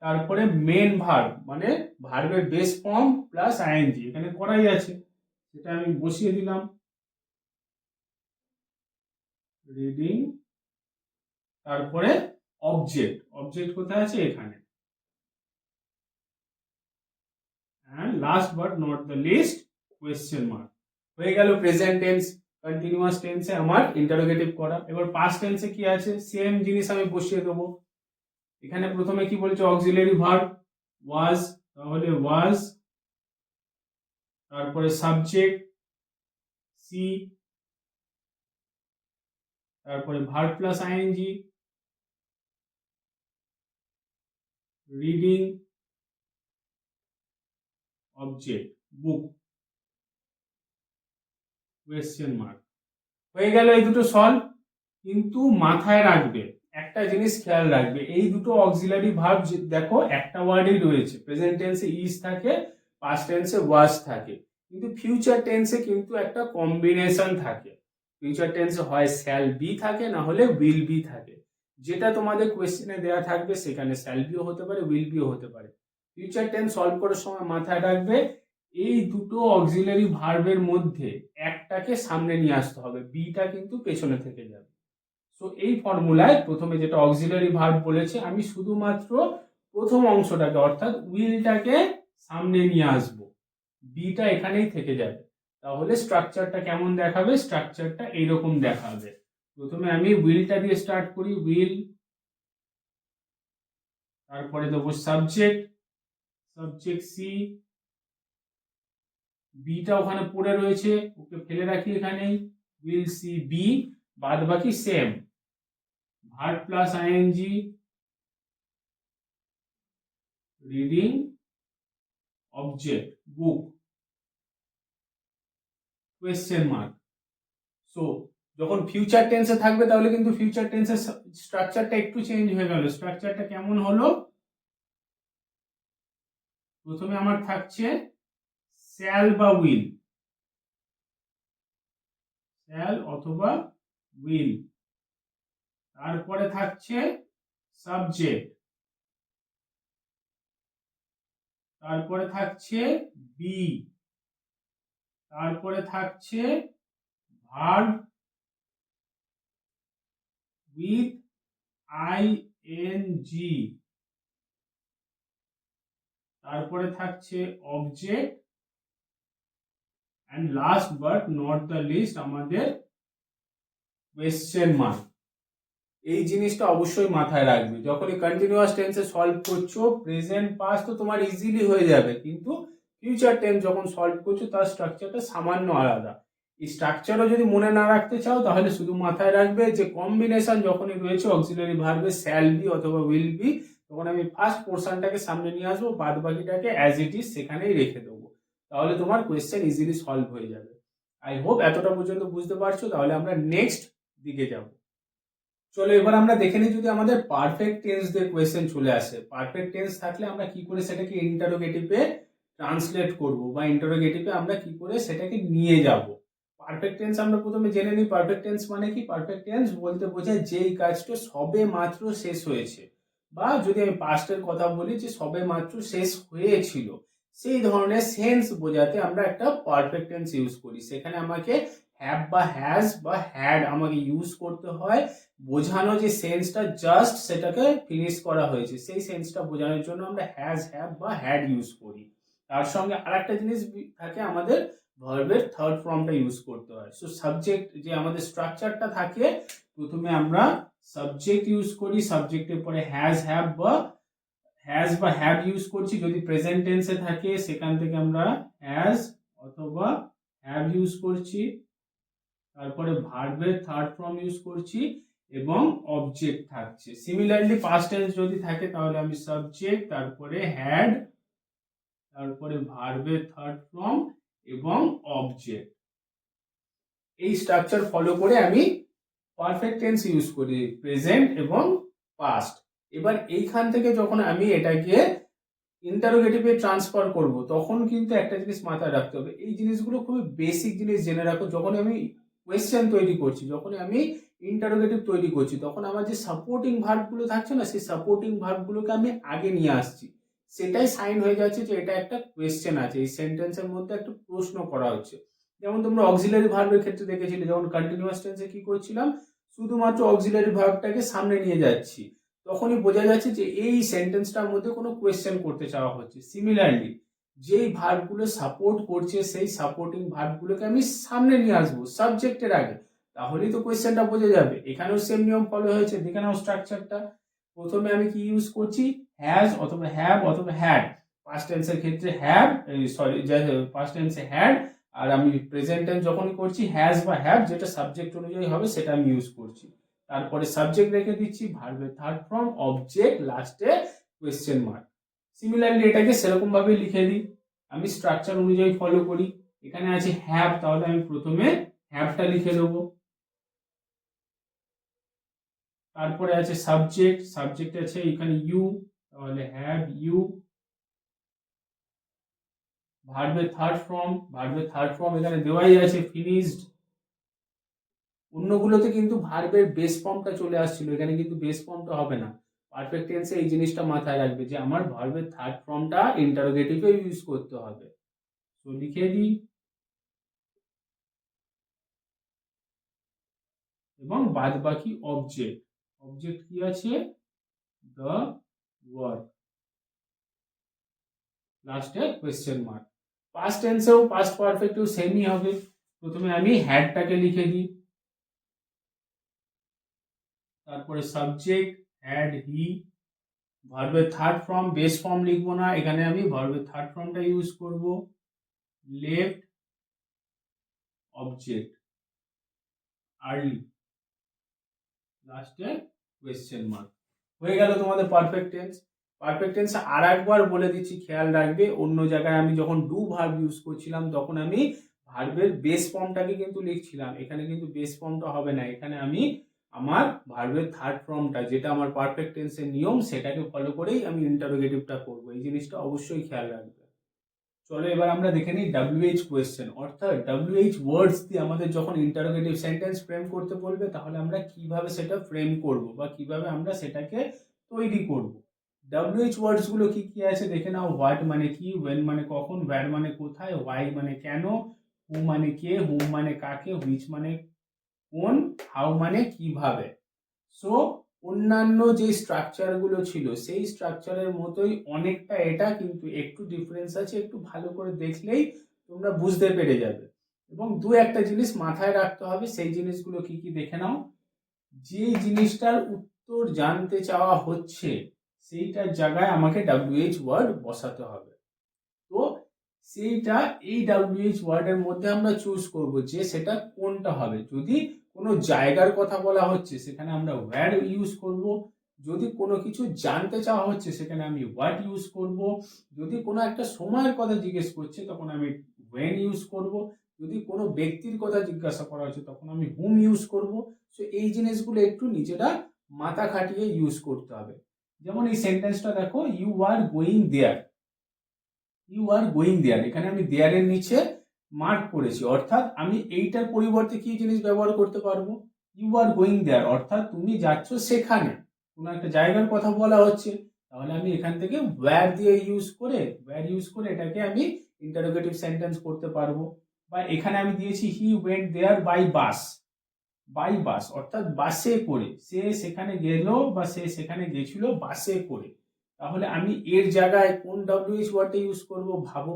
তারপরে মেন ভার্ব, মানে ভার্বের বেস ফর্ম প্লাস আইএনজি, এখানে করাই আছে, সেটা আমি বসিয়ে দিলাম, রিডিং। তারপরে অবজেক্ট, অবজেক্ট কোথায় আছে? এখানে। and last but not the least question mark। হয়ে গেল প্রেজেন্ট টেন্স। কন্টিনিউয়াস টেন্সে আমার ইন্টারোগেটিভ করা। এবার পাস্ট টেন্সে কি আছে? সেম জিনিস আমি বসিয়ে দেবো। এখানে প্রথমে কি বলছে? অক্সিলারি ভার্ব ওয়াজ, তাহলে ওয়াজ, তারপরে সাবজেক্ট সি, তারপরে verb plus ING, reading, object book, question mark. হয়ে গেল এই দুটো সলভ। কিন্তু মাথায় রাখবে একটা জিনিস, খেয়াল রাখবে, এই দুটো অক্সিলারি ভার্ব দেখো একটা ওয়ার্ডেই রয়েছে। প্রেজেন্ট টেন্সে ইজ থাকে, পাস্ট টেন্সে ওয়াজ থাকে, কিন্তু ফিউচার টেন্সে কিন্তু একটা কম্বিনেশন থাকে। ফিউচার টেন্সে হয় শ্যাল বি থাকে, না হলে উইল বি থাকে। যেটা তোমাদের কোয়েশ্চেনে দেওয়া থাকবে সেখানে শ্যাল বিও হতে পারে, উইল বিও হতে পারে। ফিউচার টেন্স সলভ করার সময় মাথায় রাখবে এই দুটো অক্সিলারি ভার্বের মধ্যে একটাকে সামনে নিয়ে আসতে হবে, বিটা কিন্তু পেছনে থেকে যাবে। সো এই ফর্মুলায় প্রথমে যেটা অক্সিলারি ভার্ব বলেছে, আমি শুধুমাত্র প্রথম অংশটাকে অর্থাৎ উইলটাকে সামনে নিয়ে আসব, বিটা এখানেই থেকে যাবে। তাহলে স্ট্রাকচারটা কেমন দেখাবে? স্ট্রাকচারটা এইরকম দেখাবে। প্রথমে আমি উইলটা দিয়ে স্টার্ট করি, উইল, তারপরে দেবো সাবজেক্ট, সাবজেক্ট সি, বিটা ওখানে পড়ে রয়েছে, ওকে ফেলে রাখি এখানেই, উইল সি বি, বাদ বাকি same, verb plus ING, reading, object book, question mark. So যখন ফিউচার টেন্সে থাকবে তাহলে কিন্তু ফিউচার টেন্সের স্ট্রাকচারটা একটু চেঞ্জ হয়ে গেল। স্ট্রাকচারটা কেমন হলো? প্রথমে আমার থাকছে শ্যাল বা উইল, শ্যাল অথবা উইল, তারপরে থাকছে সাবজেক্ট, তারপরে থাকছে বি, তারপরে থাকছে ভার্ব উইথ আইএনজি, তারপরে থাকছে object, and last but not the least আমাদের কোয়েশ্চেন মার্ক। এই জিনিসটা অবশ্যই মাথায় রাখবে যখনই কন্টিনিউয়াস টেন্সে সলভ করছো। প্রেজেন্ট পাস্ট তো তোমার ইজিলি হয়ে যাবে, কিন্তু ফিউচার টেন্স যখন সলভ করছো তার স্ট্রাকচারটা সামান্য আলাদা। এই স্ট্রাকচারও যদি মনে না রাখতে চাও তাহলে শুধু মাথায় রাখবে যে কম্বিনেশন যখনই রয়েছে অক্সিলারি ভার্বে শ্যাল বি অথবা উইল বি, তখন আমি ফার্স্ট পোর্শনটাকে সামনে নিয়ে আসবো, বাদ বাকিটাকে অ্যাজ ইট ইজ সেখানেই রেখে দেবো। তাহলে তোমার কোয়েশ্চেন ইজিলি সলভ হয়ে যাবে। আই হোপ এতটা পর্যন্ত বুঝতে পারছো। তাহলে আমরা নেক্সট দিকে যাব। চলো এবার আমরা দেখে নিই যদি আমাদের পারফেক্ট টেন্স দিয়ে কোয়েশ্চেন চলে আসে, পারফেক্ট টেন্স থাকলে আমরা কি করে সেটাকে ইন্টারোগেটিভে ট্রান্সলেট করব বা ইন্টারোগেটিভে আমরা কি করে সেটাকে নিয়ে যাব। পারফেক্ট টেন্স আমরা প্রথমে জেনে নিই পারফেক্ট টেন্স মানে কি। পারফেক্ট টেন্স বলতে বোঝায় যেই কাজটা সবে মাত্র শেষ হয়েছে, বা যদি আমি পাস্টের কথা বলি যে সবে মাত্র শেষ হয়েছিল, সেই ধরনের সেন্স বোঝাতে আমরা একটা পারফেক্ট টেন্স ইউজ করি। সেখানে আমাকে হ্যাভ বা হ্যাজ বা হ্যাড আমাকে ইউজ করতে হয় বোঝানো যে সেন্সটা জাস্ট সেটাকে ফিনিশ করা হয়েছে, সেই সেন্সটা বোঝানোর জন্য আমরা হ্যাজ, হ্যাভ বা হ্যাড ইউজ করি। তার সঙ্গে আরেকটা জিনিস থাকে, আমাদের ভার্বের থার্ড ফর্মটা ইউজ করতে হয়। সো সাবজেক্ট যে আমাদের স্ট্রাকচারটা থাকে, প্রথমে আমরা সাবজেক্ট ইউজ করি, সাবজেক্টের পরে হ্যাজ, হ্যাভ বা হ্যাভ ইউজ করছি। যদি প্রেজেন্ট টেন্সে থাকে সেখান থেকে আমরা হ্যাজ অথবা হ্যাভ ইউজ করছি। তারপরে ভার্বের থার্ড ফর্ম ইউজ করছি এবং অবজেক্ট থাকছে। সিমিলারলি পাস্ট টেন্স যদি থাকে তাহলে আমি সাবজেক্ট, তারপরে হ্যাড, তারপরে ভার্বের থার্ড ফর্ম এবং অবজেক্ট, এই স্ট্রাকচার ফলো করে আমি পারফেক্ট টেন্স ইউজ করি, প্রেজেন্ট এবং পাস্ট। এবার এইখান থেকে যখন আমি এটাকে ইন্টারোগেটিভে ট্রান্সফার করব, তখন কিন্তু একটা জিনিস মাথায় রাখতে হবে, এই জিনিসগুলো খুবই বেসিক জিনিস জেনে রাখো। যখন আমি কোয়েশ্চেন তৈরি করছি, যখন আমি ইন্টারোগেটিভ তৈরি করছি, তখন আমার যে সাপোর্টিং ভার্বগুলো থাকছে না, সেই সাপোর্টিং ভার্বগুলোকে আমি আগে নিয়ে আসছি। সেটাই সাইন হয়ে যাচ্ছে যে এটা একটা কোয়েশ্চেন আছে, এই সেন্টেন্সের মধ্যে একটা প্রশ্ন করা হচ্ছে। যেমন তোমরা অক্সিলারি ভার্বের ক্ষেত্রে দেখেছিলে, যেমন কন্টিনিউয়াস টেন্সে কি করছিলাম, শুধুমাত্র অক্সিলারি ভার্বটাকে সামনে নিয়ে যাচ্ছি, তখনই বোঝা যাচ্ছে যে এই সেন্টেন্সটার মধ্যে কোনো কোয়েশ্চেন করতে চাওয়া হচ্ছে। সিমিলারলি যেই ভার্বগুলো সাপোর্ট করছে, সেই সাপোর্টিং ভার্বগুলোকে আমি সামনে নিয়ে আসবো সাবজেক্টের আগে, তাহলেই তো কোয়েশ্চেনটা বোঝা যাবে। এখানেও সেম নিয়ম ফলো হয়েছে, দেখে নাও স্ট্রাকচারটা। প্রথমে আমি কি ইউজ করছি, হ্যাজ অথবা হ্যাভ অথবা হ্যাড। পাস্ট টেন্সের ক্ষেত্রে হ্যাভ, সরি পাস্ট টেন্সে হ্যাড, আর আমি প্রেজেন্ট টেন্স যখনই করছি হ্যাজ বা হ্যাভ, যেটা সাবজেক্ট অনুযায়ী হবে সেটা আমি ইউজ করছি। তারপরে সাবজেক্ট রেখে দিচ্ছি, ভার্বের থার্ড ফর্ম, অবজেক্ট, লাস্টে কোয়েশ্চেন মার্ক। সিমিলারলি এটাকে সেরকম ভাবে লিখে দিই, আমি স্ট্রাকচার অনুযায়ী ফলো করি। এখানে আছে হ্যাভ, তাহলে আমি প্রথমে হ্যাভটা লিখে দেবো। তারপরে আছে সাবজেক্ট, সাবজেক্ট আছে এখানে ইউ, তাহলে হ্যাভ ইউ। ভার্বের থার্ড ফর্ম এখানে দেওয়াই আছে ফিনিশড। অন্যগুলোতে কিন্তু ভার্বের বেস ফর্মটা চলে আসছিল, এখানে কিন্তু বেস ফর্মটা হবে না। পারফেক্ট টেন্সে এই জিনিসটা মাথায় রাখবে যে আমার ভার্বের থার্ড ফর্মটা ইন্টারোগেটিভে ইউজ করতে হবে। তো লিখে দিই, এবং বাদ বাকি অবজেক্ট, অবজেক্ট কি আছে, দ্য ওয়ার্ক, লাস্টে কোয়েশ্চেন মার্ক। পাস্ট টেন্সেও পাস্ট পারফেক্টেও সেমই হবে। প্রথমে আমি হ্যাডটাকে লিখে দিই, তারপরে সাবজেক্ট হ্যাড হি, ভার্বের থার্ড ফর্ম, বেস ফর্ম লিখবো না, এখানে আমি ভার্বের থার্ড ফর্মটা ইউজ করব, লেফট, অবজেক্ট, আর্লি, লাস্টে কোয়েশ্চেন মার্ক। হয়ে গেল তোমাদের পারফেক্ট টেন্স। পারফেক্ট টেন্স আর একবার বলে দিচ্ছি, খেয়াল রাখবে, অন্য জায়গায় আমি যখন ডু ভার্ব ইউজ করছিলাম তখন আমি ভার্বের বেস ফর্মটাকে কিন্তু লিখছিলাম, এখানে কিন্তু বেস ফর্মটা হবে না, এখানে আমি আমার ভার্বের থার্ড ফর্মটা, যেটা আমার পারফেক্ট টেন্সের নিয়ম, সেটাকে ফলো করেই আমি ইন্টারোগেটিভটা করবো। এই জিনিসটা অবশ্যই খেয়াল রাখবে। চলো এবার আমরা দেখে নিই WH কোয়েশ্চেন, অর্থাৎ WH ওয়ার্ডস দিয়ে আমাদের যখন ইন্টারোগেটিভ সেন্টেন্স ফ্রেম করতে বলবে, তাহলে আমরা কিভাবে সেটা ফ্রেম করব বা কিভাবে আমরা সেটাকে তৈরি করব। WH ওয়ার্ডস গুলো কি কি আছে দেখে নাও। হোয়াট মানে কি, ওয়েন মানে কখন, ওয়্যার মানে কোথায়, ওয়াই মানে কেন, হু মানে কে, হুম মানে কাকে, হুইচ মানে কোন, হাউ মানে কিভাবে। সো অন্যান্য যে স্ট্রাকচারগুলো ছিল সেই স্ট্রাকচারের মতোই অনেকটা এটা, কিন্তু একটু ডিফারেন্স আছে, একটু ভালো করে দেখলেই তোমরা বুঝতে পেরে যাবে। এবং দু একটা জিনিস মাথায় রাখতে হবে, সেই জিনিসগুলো কি কি দেখে নাও। যে জিনিসটার উত্তর জানতে চাওয়া হচ্ছে সেইটার জায়গায় আমাকে WH ওয়ার্ড বসাতে হবে। তো সেইটা এই WH ওয়ার্ডের মধ্যে আমরা চুজ করব যে সেটা কোনটা হবে। যদি কোনো জায়গার কথা বলা হচ্ছে সেখানে আমরা ওয়্যার ইউজ করব, যদি কোনো কিছু জানতে চাওয়া হচ্ছে সেখানে আমি হোয়াট ইউজ করব, যদি কোনো একটা সময়ের কথা জিজ্ঞেস করছে তখন আমি ওয়েন ইউজ করব, যদি কোনো ব্যক্তির কথা জিজ্ঞাসা করা হচ্ছে তখন আমি হুম ইউজ করব। সো এই জিনিসগুলো একটু নিজেরা মাথা খাটিয়ে ইউজ করতে হবে। যেমন এই সেন্টেন্সটা দেখো, you are going there, you are going there, এখানে আমি দেয়ারের নিচে মার্ক করেছি, অর্থাৎ আমি এইটার পরিবর্তে কি জিনিস ব্যবহার করতে পারবো, ইউ আর গোয়িং দেয়ার, অর্থাৎ তুমি যাচ্ছ সেখানে, কোনো একটা জায়গার কথা বলা হচ্ছে, তাহলে আমি এখান থেকে ওয়্যার দিয়ে ওয়্যার ইউজ করে এটাকে আমি ইন্টারোগেটিভ সেন্টেন্স করতে পারবো। বা এখানে আমি দিয়েছি হি ওয়েন্ট দেয়ার বাই বাস, অর্থাৎ বাসে করে, সে সেখানে গেল বা সে সেখানে গেছিল বাসে করে, তাহলে আমি এর জায়গায় কোন ডব্লিউএইচ ওয়ার্ডটা ইউজ করব, ভাবো।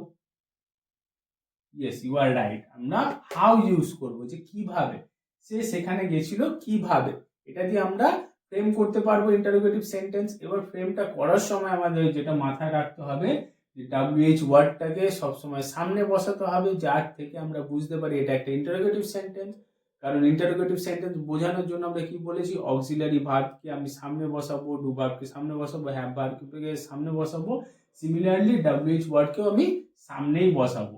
ইয়েস, ইউ আর রাইট, আমরা হাউ ইউজ করব, যে কিভাবে সে সেখানে গেছিল, কিভাবে, এটা দিয়ে আমরা ফ্রেম করতে পারবো ইন্টারোগেটিভ সেন্টেন্স। এবার ফ্রেমটা করার সময় আমাদের যেটা মাথায় রাখতে হবে, যে ডব্লিউএইচ ওয়ার্ডটাকে সবসময় সামনে বসাতে হবে, যার থেকে আমরা বুঝতে পারি এটা একটা ইন্টারোগেটিভ সেন্টেন্স। কারণ ইন্টারোগেটিভ সেন্টেন্স বোঝানোর জন্য আমরা কি বলেছি, অক্সিলারি ভার্বকে আমি সামনে বসাবো, ডু ভার্বকে সামনে বসাবো, হ্যাভ ভার্বকে সামনে বসাবো। সিমিলারলি ডব্লিউএইচ ওয়ার্ডকেও আমি সামনেই বসাবো।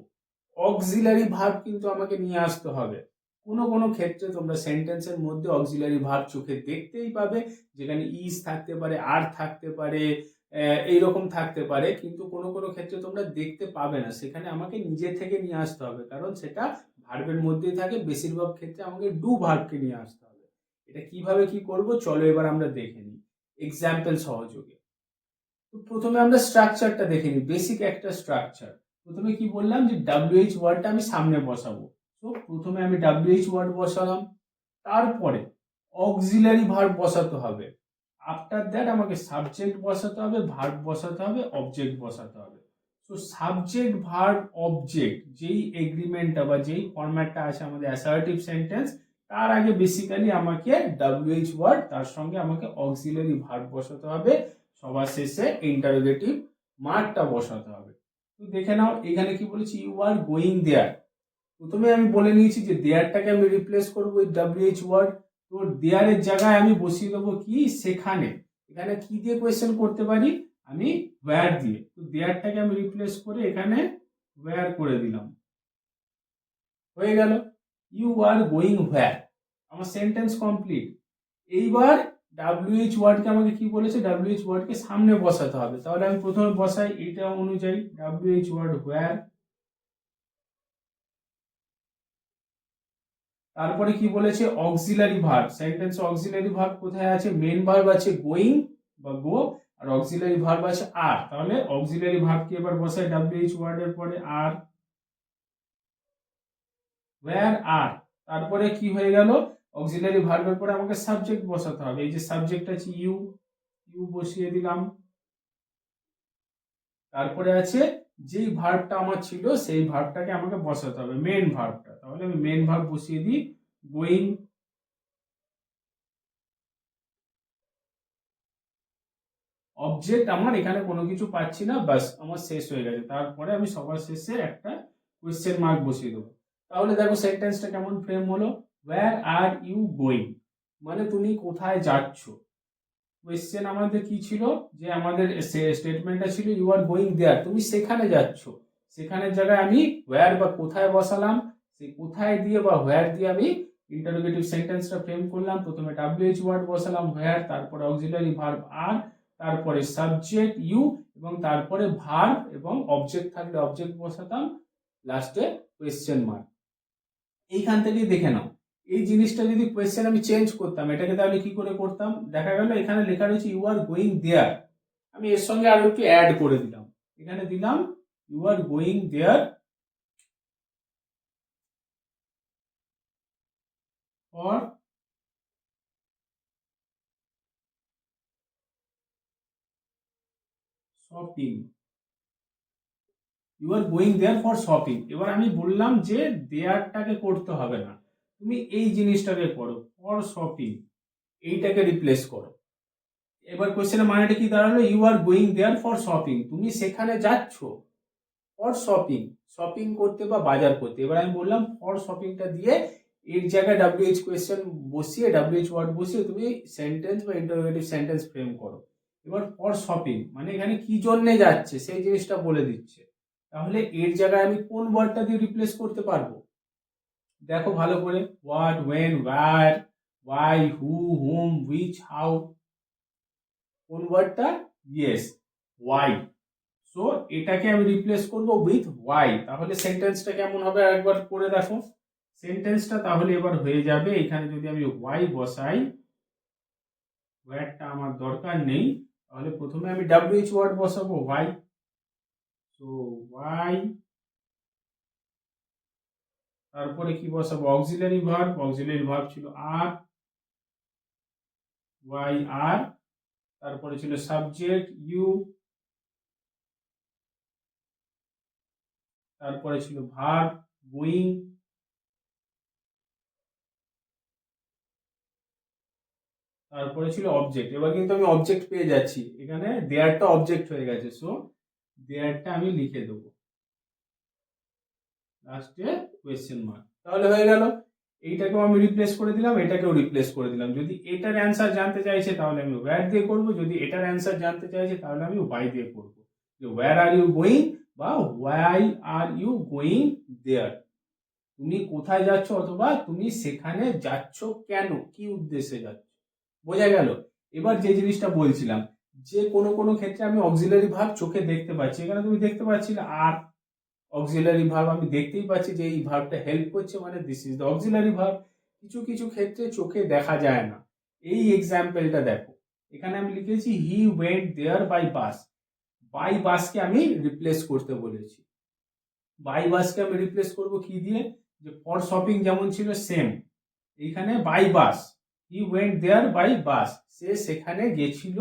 অক্সিলারি ভার্ব কিন্তু আমাকে নিয়ে আসতে হবে। কোনো কোনো ক্ষেত্রে তোমরা সেন্টেন্সের মধ্যে অক্সিলারি ভার্ব চোখে দেখতেই পাবে, যেখানে ইজ থাকতে পারে, আর থাকতে পারে, এইরকম থাকতে পারে, কিন্তু কোনো কোনো ক্ষেত্রে তোমরা দেখতে পাবে না, সেখানে আমাকে নিজে থেকে নিয়ে আসতে হবে, কারণ সেটা ভার্বের মধ্যেই থাকে। বেশিরভাগ ক্ষেত্রে আমাকে ডু ভার্বকে নিয়ে আসতে হবে। এটা কিভাবে কি করব, চলো এবার আমরা দেখে নিই এক্সাম্পল সহযোগে। তো প্রথমে আমরা স্ট্রাকচারটা দেখে নিই, বেসিক একটা স্ট্রাকচার। প্রথমে কি বললাম, যে ডব্লিউএইচ ওয়ার্ডটা আমি সামনে বসাবো। তো প্রথমে আমি ডব্লিউএইচ ওয়ার্ড বসালাম, তারপরে অক্সিলারি ভার্ব বসাতে হবে। আফটার দ্যাট আমাকে সাবজেক্ট বসাতে হবে, ভার্ব বসাতে হবে, অবজেক্ট বসাতে হবে। তো সাবজেক্ট ভার্ব অবজেক্ট যেই এগ্রিমেন্টটা বা যেই ফরম্যাটটা আছে আমাদের অ্যাসার্টিভ সেন্টেন্স, তার আগে বেসিক্যালি আমাকে ডব্লিউএইচ ওয়ার্ড, তার সঙ্গে আমাকে অক্সিলারি ভার্ব বসাতে হবে, সবার শেষে ইন্টারোগেটিভ মার্কটা বসাতে হবে। তো দেখে নাও এখানে কি বলেছি, ইউ আর গোয়িং দেয়ার। প্রথমে আমি বলে নিয়েছি যে দেয়ারটাকে আমি রিপ্লেস করবো উইথ ডব্লিউএইচ ওয়ার্ড। তো দেয়ারের জায়গায় আমি বসিয়ে দেবো কি, সেখানে। এখানে কি দিয়ে কোয়েশ্চেন করতে পারি, আমি ওয়্যার দিয়ে। তো দেয়ারটাকে আমি রিপ্লেস করে এখানে ওয়্যার করে দিলাম, হয়ে গেল ইউ আর গোয়িং হোয়ার, আমার সেন্টেন্স কমপ্লিট। এইবার ডব্লিউএইচ ওয়ার্ডকে আমাকে কি বলেছে, ডব্লিউএইচ ওয়ার্ডকে সামনে বসাতে হবে। তাহলে আমি প্রথমে বসাই এটা অনুযায়ী, ডব্লিউএইচ ওয়ার্ড হোয়ার, তারপরে কি বলেছে, auxiliary verb. Sentence auxiliary verb কোথায় আছে, মেন ভার্ব আছে গোয়িং বা গো, আর অক্সিলারি ভার্ব আছে আর। তাহলে অক্সিলারি ভার্বকে এবার বসাই ডব্লিউএইচ ওয়ার্ডের পরে আর, ওয়্যার আর। তারপরে কি হয়ে গেল, অক্সিলারি ভার্বের পরে আমাকে সাবজেক্ট বসাতে হবে। এই যে সাবজেক্ট আছে ইউ, ইউ বসিয়ে দিলাম। তারপরে আছে যেই ভার্বটা আমার ছিল সেই ভার্বটাকে আমাকে বসাতে হবে, মেন ভার্বটা। তাহলে আমি মেন ভার্ব বসিয়ে দিই, গোয়িং। অবজেক্ট আমার এখানে কোনো কিছু পাচ্ছি না, বাস আমার শেষ হয়ে গেছে। তারপরে আমি সবার শেষে একটা কোয়েশ্চেন মার্ক বসিয়ে দেবো। তাহলে দেখো সেন্টেন্সটা কেমন ফ্রেম হলো, ওয়্যার আর ইউ গোয়িং, মানে তুমি কোথায় যাচ্ছ। কোয়েশ্চেন আমাদের কি ছিল, যে আমাদের স্টেটমেন্টটা ছিল ইউ আর গোয়িং দেয়ার, তুমি সেখানে যাচ্ছ। সেখানের জায়গায় আমি ওয়্যার বা কোথায় বসালাম, সেই কোথায় দিয়ে বা হোয়ার দিয়ে আমি ইন্টারোগেটিভ সেন্টেন্সটা ফ্রেম করলাম। প্রথমে ডব্লিউএইচ ওয়ার্ড বসালাম হোয়ার, তারপরে অক্সিলারি ভার্ব আর, তারপরে সাবজেক্ট ইউ, এবং তারপরে ভার্ব এবং অবজেক্ট থাকলে অবজেক্ট বসাতাম, লাস্টে কোয়েশ্চেন মার্ক। এইখান থেকেই দেখে নাও, এই জিনিসটা যদি কোয়েশ্চেন আমি চেঞ্জ করতাম, এটাকে তাহলে কি করে করতাম, দেখা গেল এখানে লেখা রয়েছে ইউ আর গোয়িং দেয়ার, আমি এর সঙ্গে আরো একটু অ্যাড করে দিলাম, এখানে দিলাম you are going there for shopping, you are going there for shopping. এবার আমি বললাম যে দেয়ারটাকে করতে হবে না, তুমি এই জিনিসটাকে করো, ফর শপিং, এইটাকে রিপ্লেস করো। এবার কোশ্চেনের মানেটা কি দাঁড়ালো, you are going there for shopping, তুমি সেখানে যাচ্ছ ফর শপিং, শপিং করতে বা বাজার করতে। এবার আমি বললাম ফর শপিংটা দিয়ে এর জায়গায় ডব্লিউএইচ কোয়েশ্চেন বসিয়ে, ডব্লিউএইচ ওয়ার্ড বসিয়ে তুমি সেন্টেন্স বা ইন্টারোগেটিভ সেন্টেন্স ফ্রেম করো। এবার ফর শপিং মানে এখানে কি জন্যে যাচ্ছে সেই জিনিসটা বলে দিচ্ছে। তাহলে এর জায়গায় আমি কোন ওয়ার্ডটা দিয়ে রিপ্লেস করতে পারবো, দেখো ভালো করে, what, when, where, why, who, whom, which, how. কোন ওয়ার্ডটা? Yes, Y. সো এটাকে আমি রিপ্লেস করব উইথ ওয়াই। তাহলে সেন্টেন্সটা কেমন হবে একবার করে দেখো। সেন্টেন্সটা তাহলে এবার হয়ে যাবে, এখানে যদি আমি ওয়াই বসাই, ওয়ার্ডটা আমার দরকার নেই, তাহলে প্রথমে আমি ডাব্লিউএইচ ওয়ার্ড বসাবো ওয়াই। সো ওয়াই, তারপরে কি বসাবো? Auxiliary verb. অক্সিলারি ভার্ব ছিল আর, ওয়াই আর। তারপরে ছিল সাবজেক্ট ইউ। তারপরে ছিল ভার্ব গোয়িং। তারপরে ছিল অবজেক্ট। এবার কিন্তু আমি অবজেক্ট পেয়ে যাচ্ছি, এখানে দেয়ারটা অবজেক্ট হয়ে গেছে। সো দেয়ারটা আমি লিখে দেবো লাস্টে কোয়েশ্চেন মার্ক। তাহলে হয়ে গেল। এইটাকেও আমি রিপ্লেস করে দিলাম, এটাকেও রিপ্লেস করে দিলাম। যদি এটার অ্যান্সার জানতে চাইছে তাহলে আমি ওয়্যার দিয়ে করব, যদি এটার অ্যান্সার জানতে চাইছে তাহলে আমি ওয়াই দিয়ে করব। যে ওয়্যার আর ইউ গোয়িং বা why are you going there. তুমি কোথায় যাচ্ছ অথবা তুমি সেখানে যাচ্ছ কেন, কি উদ্দেশ্যে যাচ্ছ। বোঝা গেল? এবার যে জিনিসটা বলছিলাম, যে কোনো কোনো ক্ষেত্রে আমি অক্সিলারি ভার্ব চোখে দেখতে পাচ্ছি, এখানে তুমি দেখতে পাচ্ছি না আর অক্সিলারি ভার্ব, আমি দেখতেই পাচ্ছি যে এই ভার্বটা হেল্প করছে, মানে this is the auxiliary verb. কিছু কিছু ক্ষেত্রে চোখে দেখা যায় না। এই এক্সাম্পলটা দেখো, এখানে আমি লিখেছি he went there by bus. By বাসকে আমি রিপ্লেস করতে বলেছি। বাই বাসকে আমি রিপ্লেস করব কি দিয়ে? যে ফর শপিং যেমন ছিল সেম, এইখানে by bus. He went there by bus, সে সেখানে গেছিল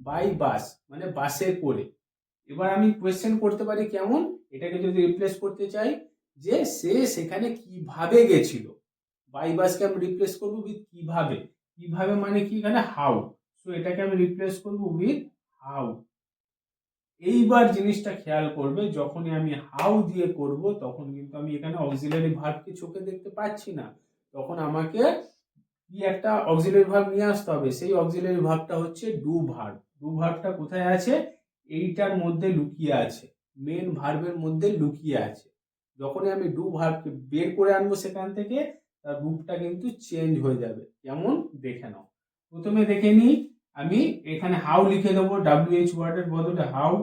বাই বাস, মানে বাসে করে। এবার আমি কোয়েশ্চেন করতে পারি কেমন, এটাকে যদি রিপ্লেস করতে চাই, যে সে সেখানে কিভাবে গেছিল। বাই বাসকে আমি রিপ্লেস করব উইথ কিভাবে। কিভাবে মানে কি? এখানে হাউ। সো এটাকে আমি রিপ্লেস করব উইথ হাউ। এইবার জিনিসটা খেয়াল করবে, যখনই আমি হাউ দিয়ে করব তখন কিন্তু আমি এখানে অক্সিলারি ভার্বকে চোখে দেখতে পাচ্ছি না। তখন আমাকে কি একটা অক্সিলারি ভার্ব নিয়ে আসতে হবে। সেই অক্সিলারি ভার্বটা হচ্ছে ডু ভার্ব। ডু ভার্বটা কোথায় আছে? এইটার মধ্যে লুকিয়ে আছে, মেন ভার্বের মধ্যে লুকিয়ে আছে। যখনই আমি ডু ভার্বকে বের করে আনবো সেখান থেকে, তার রূপটা কিন্তু চেঞ্জ হয়ে যাবে। কেমন দেখে নাও। প্রথমে দেখে নিই, আমি এখানে হাউ লিখে দেবো, ডাব্লিউএইচ ওয়ার্ডের বদলে হাউ।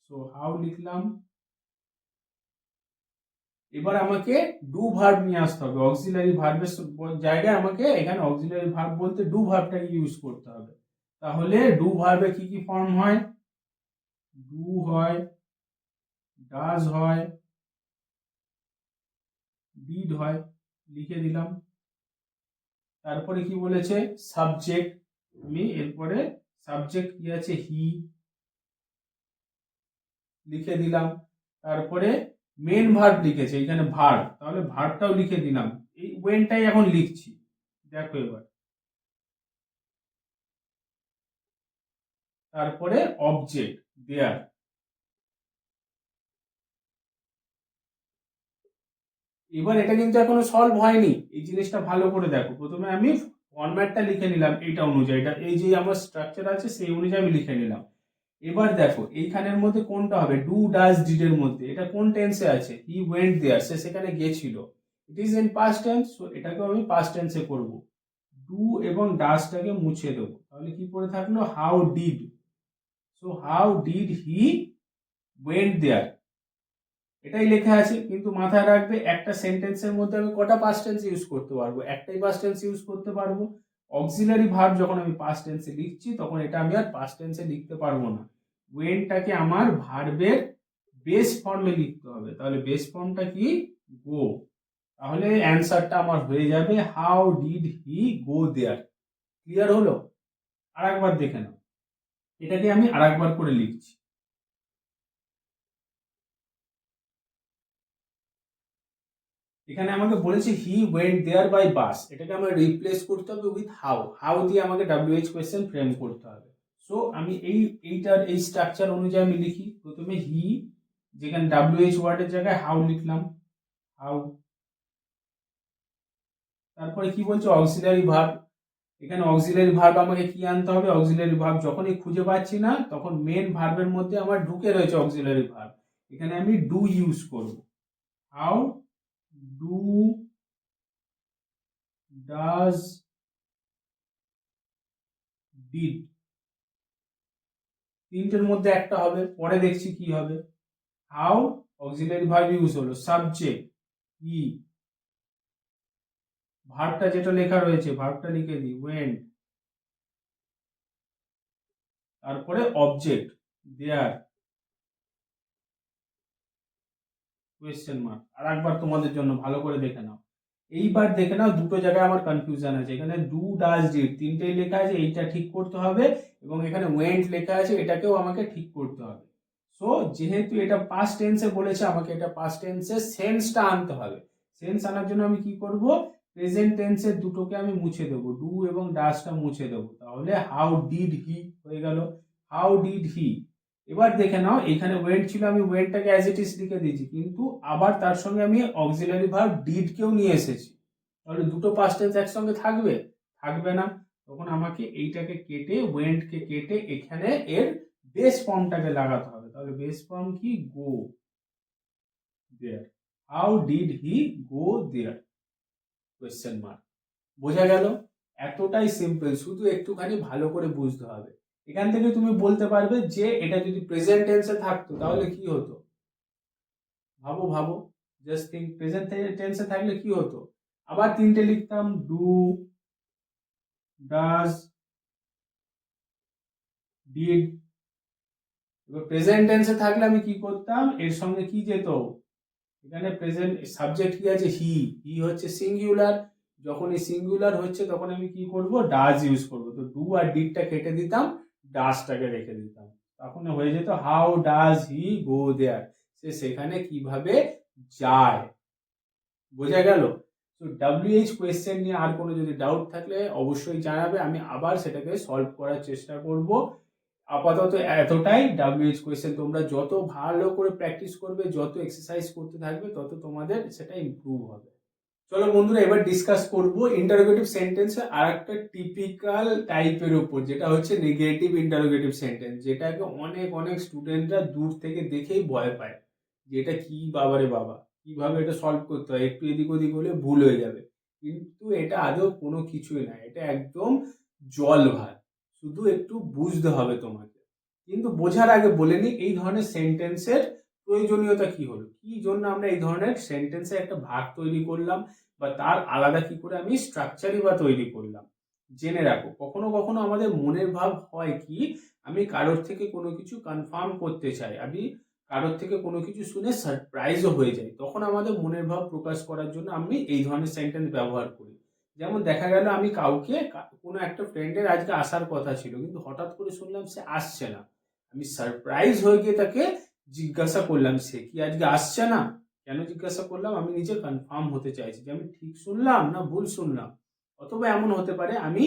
সো হাউ লিখলাম। এবার আমাকে ডু ভার্ব নিয়ে আসতে হবে, অক্সিলারি ভার্বের জায়গায় আমাকে এখানে অক্সিলারি ভার্ব বলতে ডু ভার্বটাকে ইউজ করতে হবে। তাহলে ডু ভার্বে কি কি ফর্ম হয়? ডু হয়, ডাজ হয়, ডিড হয়, লিখে দিলাম। তারপরে কি বলেছে? সাবজেক্ট। আমি এরপরে সাবজেক্ট কি আছে? হি, লিখে দিলাম। তারপরে মেন ভার্ব লিখেছে, এখানে ভার্ব, তাহলে ভার্বটাও লিখে দিলাম। এই ওয়েনটাই এখন লিখছি, দেখো এবার। তারপরে অবজেক্ট দেয়ার। এবার এটা কিন্তু এখনো সলভ হয়নি, এই জিনিসটা ভালো করে দেখো। প্রথমে আমি ফরম্যাটটা লিখে নিলাম, এইটা অনুযায়ী, এটা এই যে আমার স্ট্রাকচার আছে সেই অনুযায়ী আমি লিখে নিলাম। এবার দেখো এইখানের মধ্যে কোনটা হবে? ডু ডাজ ডিড এর মধ্যে এটা কোন টেন্সে আছে? হি ওয়েন্ট দেয়ার, সে সেখানে গেছিল। It is in past tense, so এটাকেও আমি পাস্ট টেন্সে করব। ডু এবং ডাজটাকে মুছে দেবো, তাহলে কি পড়ে থাকলো? How did. So how did he went there, এটাই লেখা আছে। কিন্তু মাথায় রাখবে, একটা সেন্টেন্সের মধ্যে আমি কটা পাস্ট টেন্স ইউজ করতে পারবো? একটাই পাস্ট টেন্স ইউজ করতে পারবো। অক্সিলারি ভার্ব যখন আমি পাস্ট টেন্সে লিখছি তখন এটা আমি আর পাস্ট টেন্সে লিখতে পারবো না। ওয়েনটাকে আমার ভার্বের বেস ফর্মে লিখতে হবে। তাহলে বেস ফর্মটা কি? গো। তাহলে অ্যান্সারটা আমার হয়ে যাবে how did he go there. Clear হলো? আর একবার দেখে নাও, এটাকে আমি আর একবার করে লিখছি। এখানে আমাকে বলেছে হি ওয়েন্ট দেয়ার বাই বাস, এটাকে আমার রিপ্লেস করতে হবে উইথ হাউ। হাউ দিয়ে আমাকে ডাব্লিউএইচ কোয়েশ্চেন ফ্রেম করতে হবে। সো আমি এইটার এই স্ট্রাকচার অনুযায়ী আমি লিখি। প্রথমে হি, যেখানে ডাব্লিউএইচ ওয়ার্ডের জায়গায় হাউ লিখলাম, হাউ। তারপরে কি বলছে? Auxiliary verb. এখানে অক্সিলারি ভার্ব আমাকে কি আনতে হবে? অক্সিলারি ভার্ব যখনই খুঁজে পাচ্ছি না তখন মেন ভার্বের মধ্যে আমার ঢুকে রয়েছে অক্সিলারি ভার্ব, এখানে আমি ডু ইউজ করব। হাউ ডু ডাজ ডিড, তিনটের মধ্যে একটা হবে, পরে দেখছি কি হবে। হাউ অক্সিলারি ভার্ব ইউজ হলো, সাবজেক্ট ই, ভার্বটা যেটা লেখা রয়েছে ভার্বটা লিখে দিই ওয়েন্ট, তারপরে অবজেক্ট দেয়ার, কোয়েশ্চেন মার্ক। আর একবার তোমাদের জন্য ভালো করে দেখে নাও, এইবার দেখে নাও দুটো জায়গায় আমার কনফিউশন আছে। এখানে ডু ডাজ ডিড তিনটেই লেখা আছে, এইটা ঠিক করতে হবে, এবং এখানে ওয়েন্ট লেখা আছে, এটাকেও আমাকে ঠিক করতে হবে। সো যেহেতু এটা পাস্ট টেন্সে বলেছে, আমাকে এটা পাস্ট টেন্সে সেন্সটা আনতে হবে। সেন্স আনার জন্য আমি কি করব, প্রেজেন্ট টেন্সের দুটোকে আমি মুছে দেবো, ডু এবং ডাজটা মুছে দেবো, তাহলে হাউ ডিড হি হয়ে গেল, হাউ ডিড হি। এবার দেখে নাও, এখানে ওয়েন্ট ছিল, আমি ওয়েন্টটাকে অ্যাজ ইট ইজ লিখে দিয়েছি, কিন্তু আবার তার সঙ্গে আমি অক্সিলারি ভার্ব ডিড কেও নিয়ে এসেছি, তাহলে দুটো পাস্ট টেন্স একসঙ্গে থাকবে? থাকবে না। তখন আমাকে এইটাকে কেটে, ওয়েন্টকে কেটে এখানে এর বেস ফর্মটাকে লাগাতে হবে। তাহলে বেস ফর্ম কি, go there, how did he go there, question mark. বোঝা গেল? এতটাই সিম্পল, শুধু একটুখানি ভালো করে বুঝতে হবে। এখান থেকে তুমি বলতে পারবে যে এটা যদি প্রেজেন্ট টেন্সে থাকতো তাহলে কি হতো, ভাবো ভাবো, জাস্ট থিঙ্ক, প্রেজেন্ট টেন্সে থাকলে কি হতো। আবার তিনটে লিখতাম, ডু ডাজ ডিড। এবার প্রেজেন্ট টেন্সে থাকলে আমি কি করতাম, এর সঙ্গে কি যেত, এখানে প্রেজেন্ট সাবজেক্ট কি আছে, হি, হি হচ্ছে সিঙ্গুলার, যখন এই সিঙ্গুলার হচ্ছে তখন আমি কি করব, ডাজ ইউজ করব। তো ডু আর ডিডটা কেটে দিতাম, ডাজটাকে রেখে দিতাম, তখন হয়ে যেত হাউ ডাজ হি গো দেয়ার, সে সেখানে কিভাবে যায়। বোঝা গেল? তো WH কোয়েশ্চেন নিয়ে আর কোনো যদি ডাউট থাকলে অবশ্যই জানাবে, আমি আবার সেটাকে সলভ করার চেষ্টা করব। আপাতত এতটাই। WH কোয়েশ্চেন তোমরা যত ভালো করে প্র্যাকটিস করবে, যত এক্সারসাইজ করতে থাকবে, তত তোমাদের সেটা ইমপ্রুভ হবে। চলো বন্ধুরা, এবার ডিসকাস করব ইন্টারোগেটিভ সেন্টেন্সে আর একটা টিপিক্যাল টাইপের উপর, যেটা হচ্ছে নেগেটিভ ইন্টারোগেটিভ সেন্টেন্স, যেটাকে অনেক অনেক স্টুডেন্টরা দূর থেকে দেখেই ভয় পায়, যে এটা কি বাবারে বাবা, কিভাবে এটা সলভ করতে হয়, একটু এদিক ওদিক হলে ভুল হয়ে যাবে। কিন্তু এটা আদৌ কোনো কিছুই না, এটা একদম জল ভাত, শুধু একটু বুঝতে হবে তোমাকে। কিন্তু বোঝার আগে বলে নিই, এই ধরনের সেন্টেন্সের প্রয়োজনীয়তা কি হলো, কি জন্য আমরা এই ধরনের সেন্টেন্সে একটা ভাগ তৈরি করলাম, বা তার আলাদা কি করে আমি স্ট্রাকচারই বা তৈরি করলাম। জেনে রাখো, কখনো কখনো আমাদের মনের ভাব হয় কি, আমি কারোর থেকে কোনো কিছু কনফার্ম করতে চাই, আমি কারোর থেকে কোনো কিছু শুনে সারপ্রাইজও হয়ে যায়, তখন আমাদের মনের ভাব প্রকাশ করার জন্য আমি এই ধরনের সেন্টেন্স ব্যবহার করি। যেমন দেখা গেল, আমি কাউকে, কোনো একটা ফ্রেন্ডের আজকে আসার কথা ছিল, কিন্তু হঠাৎ করে শুনলাম সে আসছে না, আমি সারপ্রাইজ হয়ে গিয়ে তাকে জিজ্ঞাসা করলাম, সে কি আজকে আসছে না? কেন জিজ্ঞাসা করলাম, আমি নিজে কনফার্ম হতে চাইছি যে আমি ঠিক শুনলাম না ভুল শুনলাম। অথবা এমন হতে পারে, আমি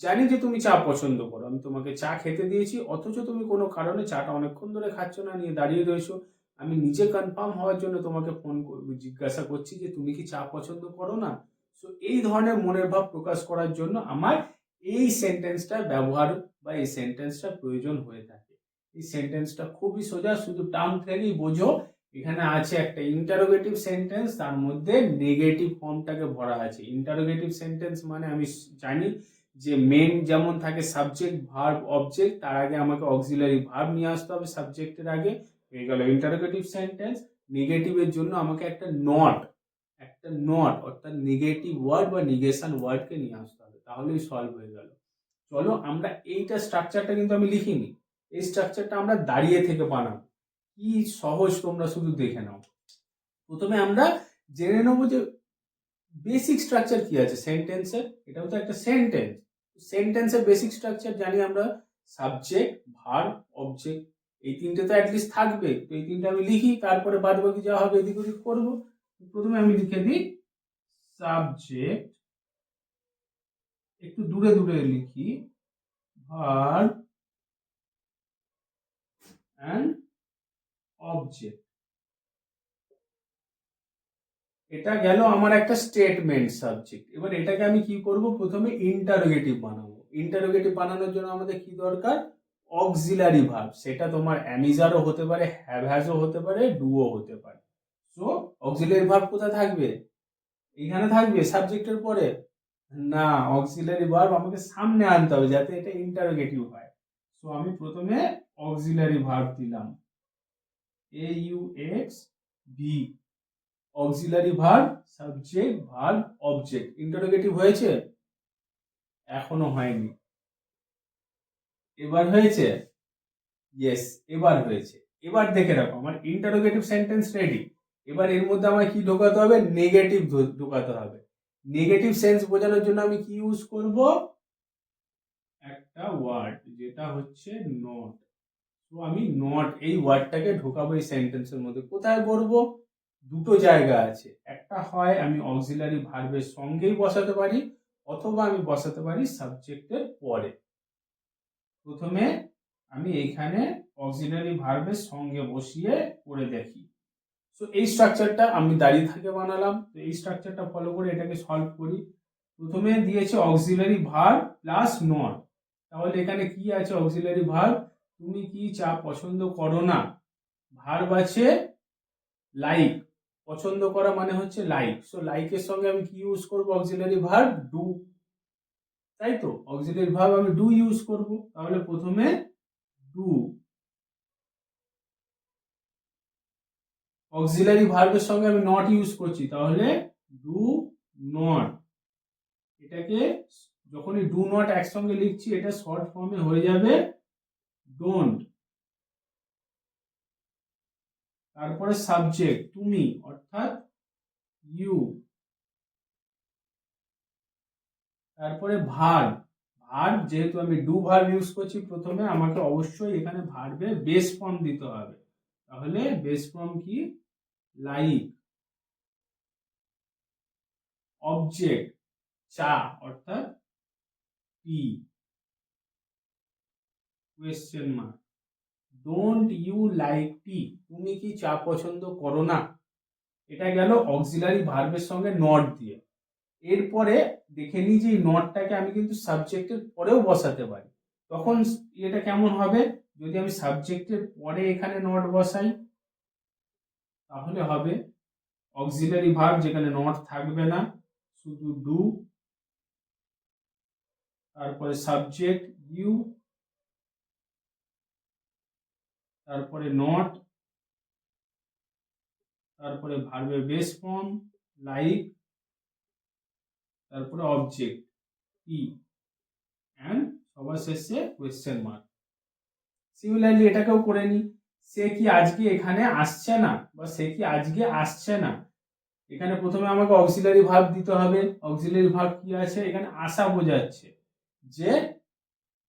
জানি যে তুমি চা পছন্দ করো, আমি তোমাকে চা খেতে দিয়েছি, অথচ তুমি কোনো কারণে চাটা অনেকক্ষণ ধরে খাচ্ছ না, নিয়ে দাঁড়িয়ে রয়েছো, আমি নিজে কনফার্ম হওয়ার জন্য তোমাকে ফোন জিজ্ঞাসা করছি যে তুমি কি চা পছন্দ করো না। সো এই ধরনের মনের ভাব প্রকাশ করার জন্য আমার এই সেন্টেন্সটা ব্যবহার বা এই সেন্টেন্সটা প্রয়োজন হয়ে থাকে। এই সেন্টেন্সটা খুবই সোজা, শুধু টার্ম থেকেই বোঝো। এখানে আছে একটা ইন্টারোগেটিভ সেন্টেন্স, তার মধ্যে নেগেটিভ ফর্মটাকে ভরা আছে। ইন্টারোগেটিভ সেন্টেন্স মানে আমি জানি যে মেন যেমন থাকে সাবজেক্ট ভার্ব অবজেক্ট, তার আগে আমাকে অক্সিলারি ভার্ব নিয়ে আসতে হবে সাবজেক্টের আগে, হয়ে গেল ইন্টারোগেটিভ সেন্টেন্স। নেগেটিভের জন্য আমাকে একটা নট অর্থাৎ নেগেটিভ ওয়ার্ড বা নিগেশন ওয়ার্ডকে নিয়ে আসতে হবে, তাহলেই সলভ হয়ে গেল। চলো আমরা এইটা স্ট্রাকচারটা কিন্তু আমি লিখিনি, এই স্ট্রাকচারটা আমরা দাঁড়িয়ে থেকে বানাবো। কি সহজ, তোমরা শুধু দেখে নাও। প্রথমে আমরা জেনে নেবো যে বেসিক স্ট্রাকচার কি আছে সেন্টেন্সের। এটাও তো একটা সেন্টেন্স, সেন্টেন্সের বেসিক স্ট্রাকচার জানি আমরা, সাবজেক্ট ভার্ব অবজেক্ট, এই তিনটে তো অ্যাটলিস্ট থাকবে। তো এই তিনটে আমি লিখি, তারপরে বাদ বাকি যা হবে এদিক ওদিক করবো। প্রথমে আমি লিখে দিই সাবজেক্ট, একটু দূরে দূরে লিখি, ভার্ব অ্যান্ড অবজেক্ট। এটা গেল আমার একটা স্টেটমেন্ট সাবজেক্ট। এবার এটাকে আমি কি করব, প্রথমে ইন্টারোগেটিভ বানাবো। ইন্টারোগেটিভ বানানোর জন্য আমাদের কি দরকার, অক্সিলারি ভার্ব। সেটা তোমার অ্যামিজারও হতে পারে, হ্যাভ হ্যাজও হতে পারে, ডুও হতে পারে। সো অক্সিলারি ভার্ব কোথায় থাকবে, এখানে থাকবে সাবজেক্টের পরে। না, অক্সিলারি ভার্ব আমাকে সামনে আনতে হবে যাতে এটা ইন্টারোগেটিভ হয়। সো আমি প্রথমে অক্সিলারি ভার্ব দিলাম, AUX, auxiliary verb, subject, verb, object. Interrogative হয়েছে? এখনো হয়নি। এবার হয়েছে? ইয়েস, এবার হয়েছে। এবার দেখে রাখো, আমার ইন্টারোগেটিভ সেন্টেন্স রেডি। এবার এর মধ্যে আমায় কি ঢোকাতে হবে? নেগেটিভ ঢোকাতে হবে। নেগেটিভ সেন্স বোঝানোর জন্য আমি কি ইউজ করব? একটা ওয়ার্ড, যেটা হচ্ছে নট। তো আমি নট এই ওয়ার্ডটাকে ঢোকাবো এই সেন্টেন্সের মধ্যে। কোথায় বলবো? দুটো জায়গা আছে। একটা হয় আমি অক্সিলারি ভার্বের সঙ্গেই বসাতে পারি, অথবা আমি বসাতে পারি সাবজেক্টের পরে। প্রথমে আমি এইখানে অক্সিলারি ভার্বের সঙ্গে বসিয়ে করে দেখি। সো এই স্ট্রাকচারটা আমি দাঁড়িয়ে থেকে বানালাম। তো এই স্ট্রাকচারটা ফলো করে এটাকে সলভ করি। প্রথমে দিয়েছে অক্সিলারি ভার্ব প্লাস নট। তাহলে এখানে কি আছে? অক্সিলারি ভার্ব, তুমি কি চা পছন্দ করো না। ভার্ব আছে লাইক, পছন্দ করা মানে হচ্ছে লাইক। সো লাইকের সঙ্গে আমি কি ইউজ করব? অক্সিলারি ভার্ব ডু, তাই তো? অক্সিলারি ভার্ব আমি ডু ইউজ করব। তাহলে প্রথমে ডু, অক্সিলারি ভার্বের সঙ্গে আমি নট ইউজ করছি, তাহলে ডু নট। এটাকে যখনই ডু নট একসঙ্গে লিখছি, এটা শর্ট ফর্মে হয়ে যাবে ডোন্ট। তারপরে সাবজেক্ট তুমি, অর্থাৎ ইউ। তারপরে ভার্ব, ভার্ব যেহেতু আমি ডু ভার্ব ইউজ করছি প্রথমে, আমাকে অবশ্যই এখানে ভার্বের বেস ফর্ম দিতে হবে। তাহলে বেস ফর্ম কি? লাইক। অবজেক্ট চা, অর্থাৎ tea. Question mark, don't you like tea, তুমি কি চা পছন্দ করো না। এটা গেল অক্সিলারি ভার্বের সঙ্গে নট দিয়ে। এরপরে দেখে নিই যে নটটাকে আমি কিন্তু সাবজেক্টের পরেও বসাতে পারি। তখন এটা কেমন হবে? যদি আমি সাবজেক্টের পরে এখানে নট বসাই, তাহলে হবে অক্সিলারি ভার্ব যেখানে নট থাকবে না, শুধু ডু, তারপরে সাবজেক্ট ইউ, তারপরে নট, তারপরে ভার্বের বেস ফর্ম লাইক, তারপরে অবজেক্ট ই, এন্ড সবার শেষে কোয়েশ্চেন মার্ক। সিমিলারলি এটাকেও করে নি। সে কি আজকে এখানে আসছে না, বা সে কি আজকে আসছে না। এখানে প্রথমে আমাকে অক্সিলারি ভার্ব দিতে হবে। অক্সিলারি ভার্ব কি আছে? এখানে আসা বোঝাচ্ছে যে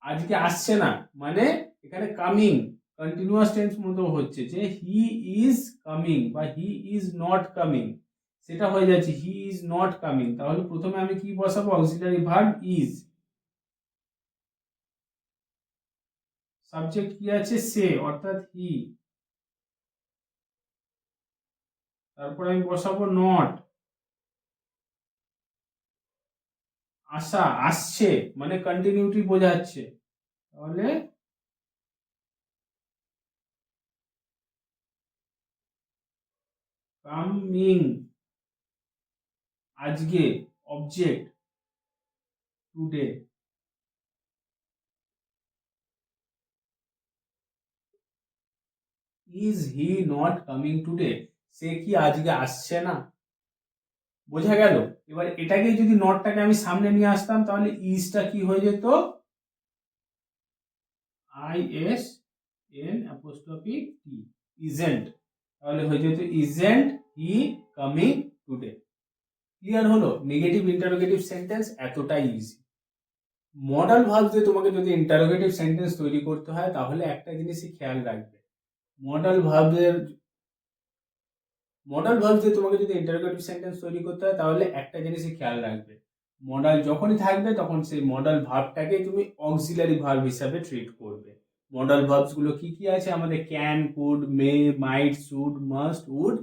আজকে আসছে না, মানে এখানে কামিং কন্টিনিউয়াস টেন্স মতো হচ্ছে যে হি ইজ কামিং বা হি ইজ নট কামিং, সেটা হয়ে যাচ্ছে হি ইজ নট কামিং। তাহলে প্রথমে আমি কি বসাবো? Auxiliary verb is. সাবজেক্ট কি আছে? সে, অর্থাৎ হি। তারপর আমি বসাবো নট। আসা, আসছে মানে কন্টিনিউটি বোঝাচ্ছে, তাহলে কামিং। আজকে, object today. Is he not coming today, সে কি আজকে আসছে না। বোঝা গেল? এবার এটাকে যদি নটটাকে আমি সামনে নিয়ে আসতাম, তাহলে ইজটা কি হয়ে যেত? ISN'T, isn't. তাহলে হয়ে যেত isn't he coming today. Clear হলো? নেগেটিভ ইন্টারোগেটিভ সেন্টেন্স এতটাই ইজি। মডাল ভার্ব দিয়ে তোমাকে যদি ইন্টারোগেটিভ সেন্টেন্স তৈরি করতে হয়, তাহলে একটা জিনিসই খেয়াল রাখবে। মডাল ভার্বের দিয়ে তোমাকে যদি ইন্টারোগেটিভ সেন্টেন্স তৈরি করতে হয়, তাহলে একটা জিনিসই খেয়াল রাখবে। মডাল যখনই থাকবে, তখন সেই মডাল ভার্বটাকে তুমি অক্সিলারি ভার্ব হিসাবে ট্রিট করবে। মডাল ভার্বস গুলো কি কি আছে আমাদের? Can, could, may, might, should, must, would,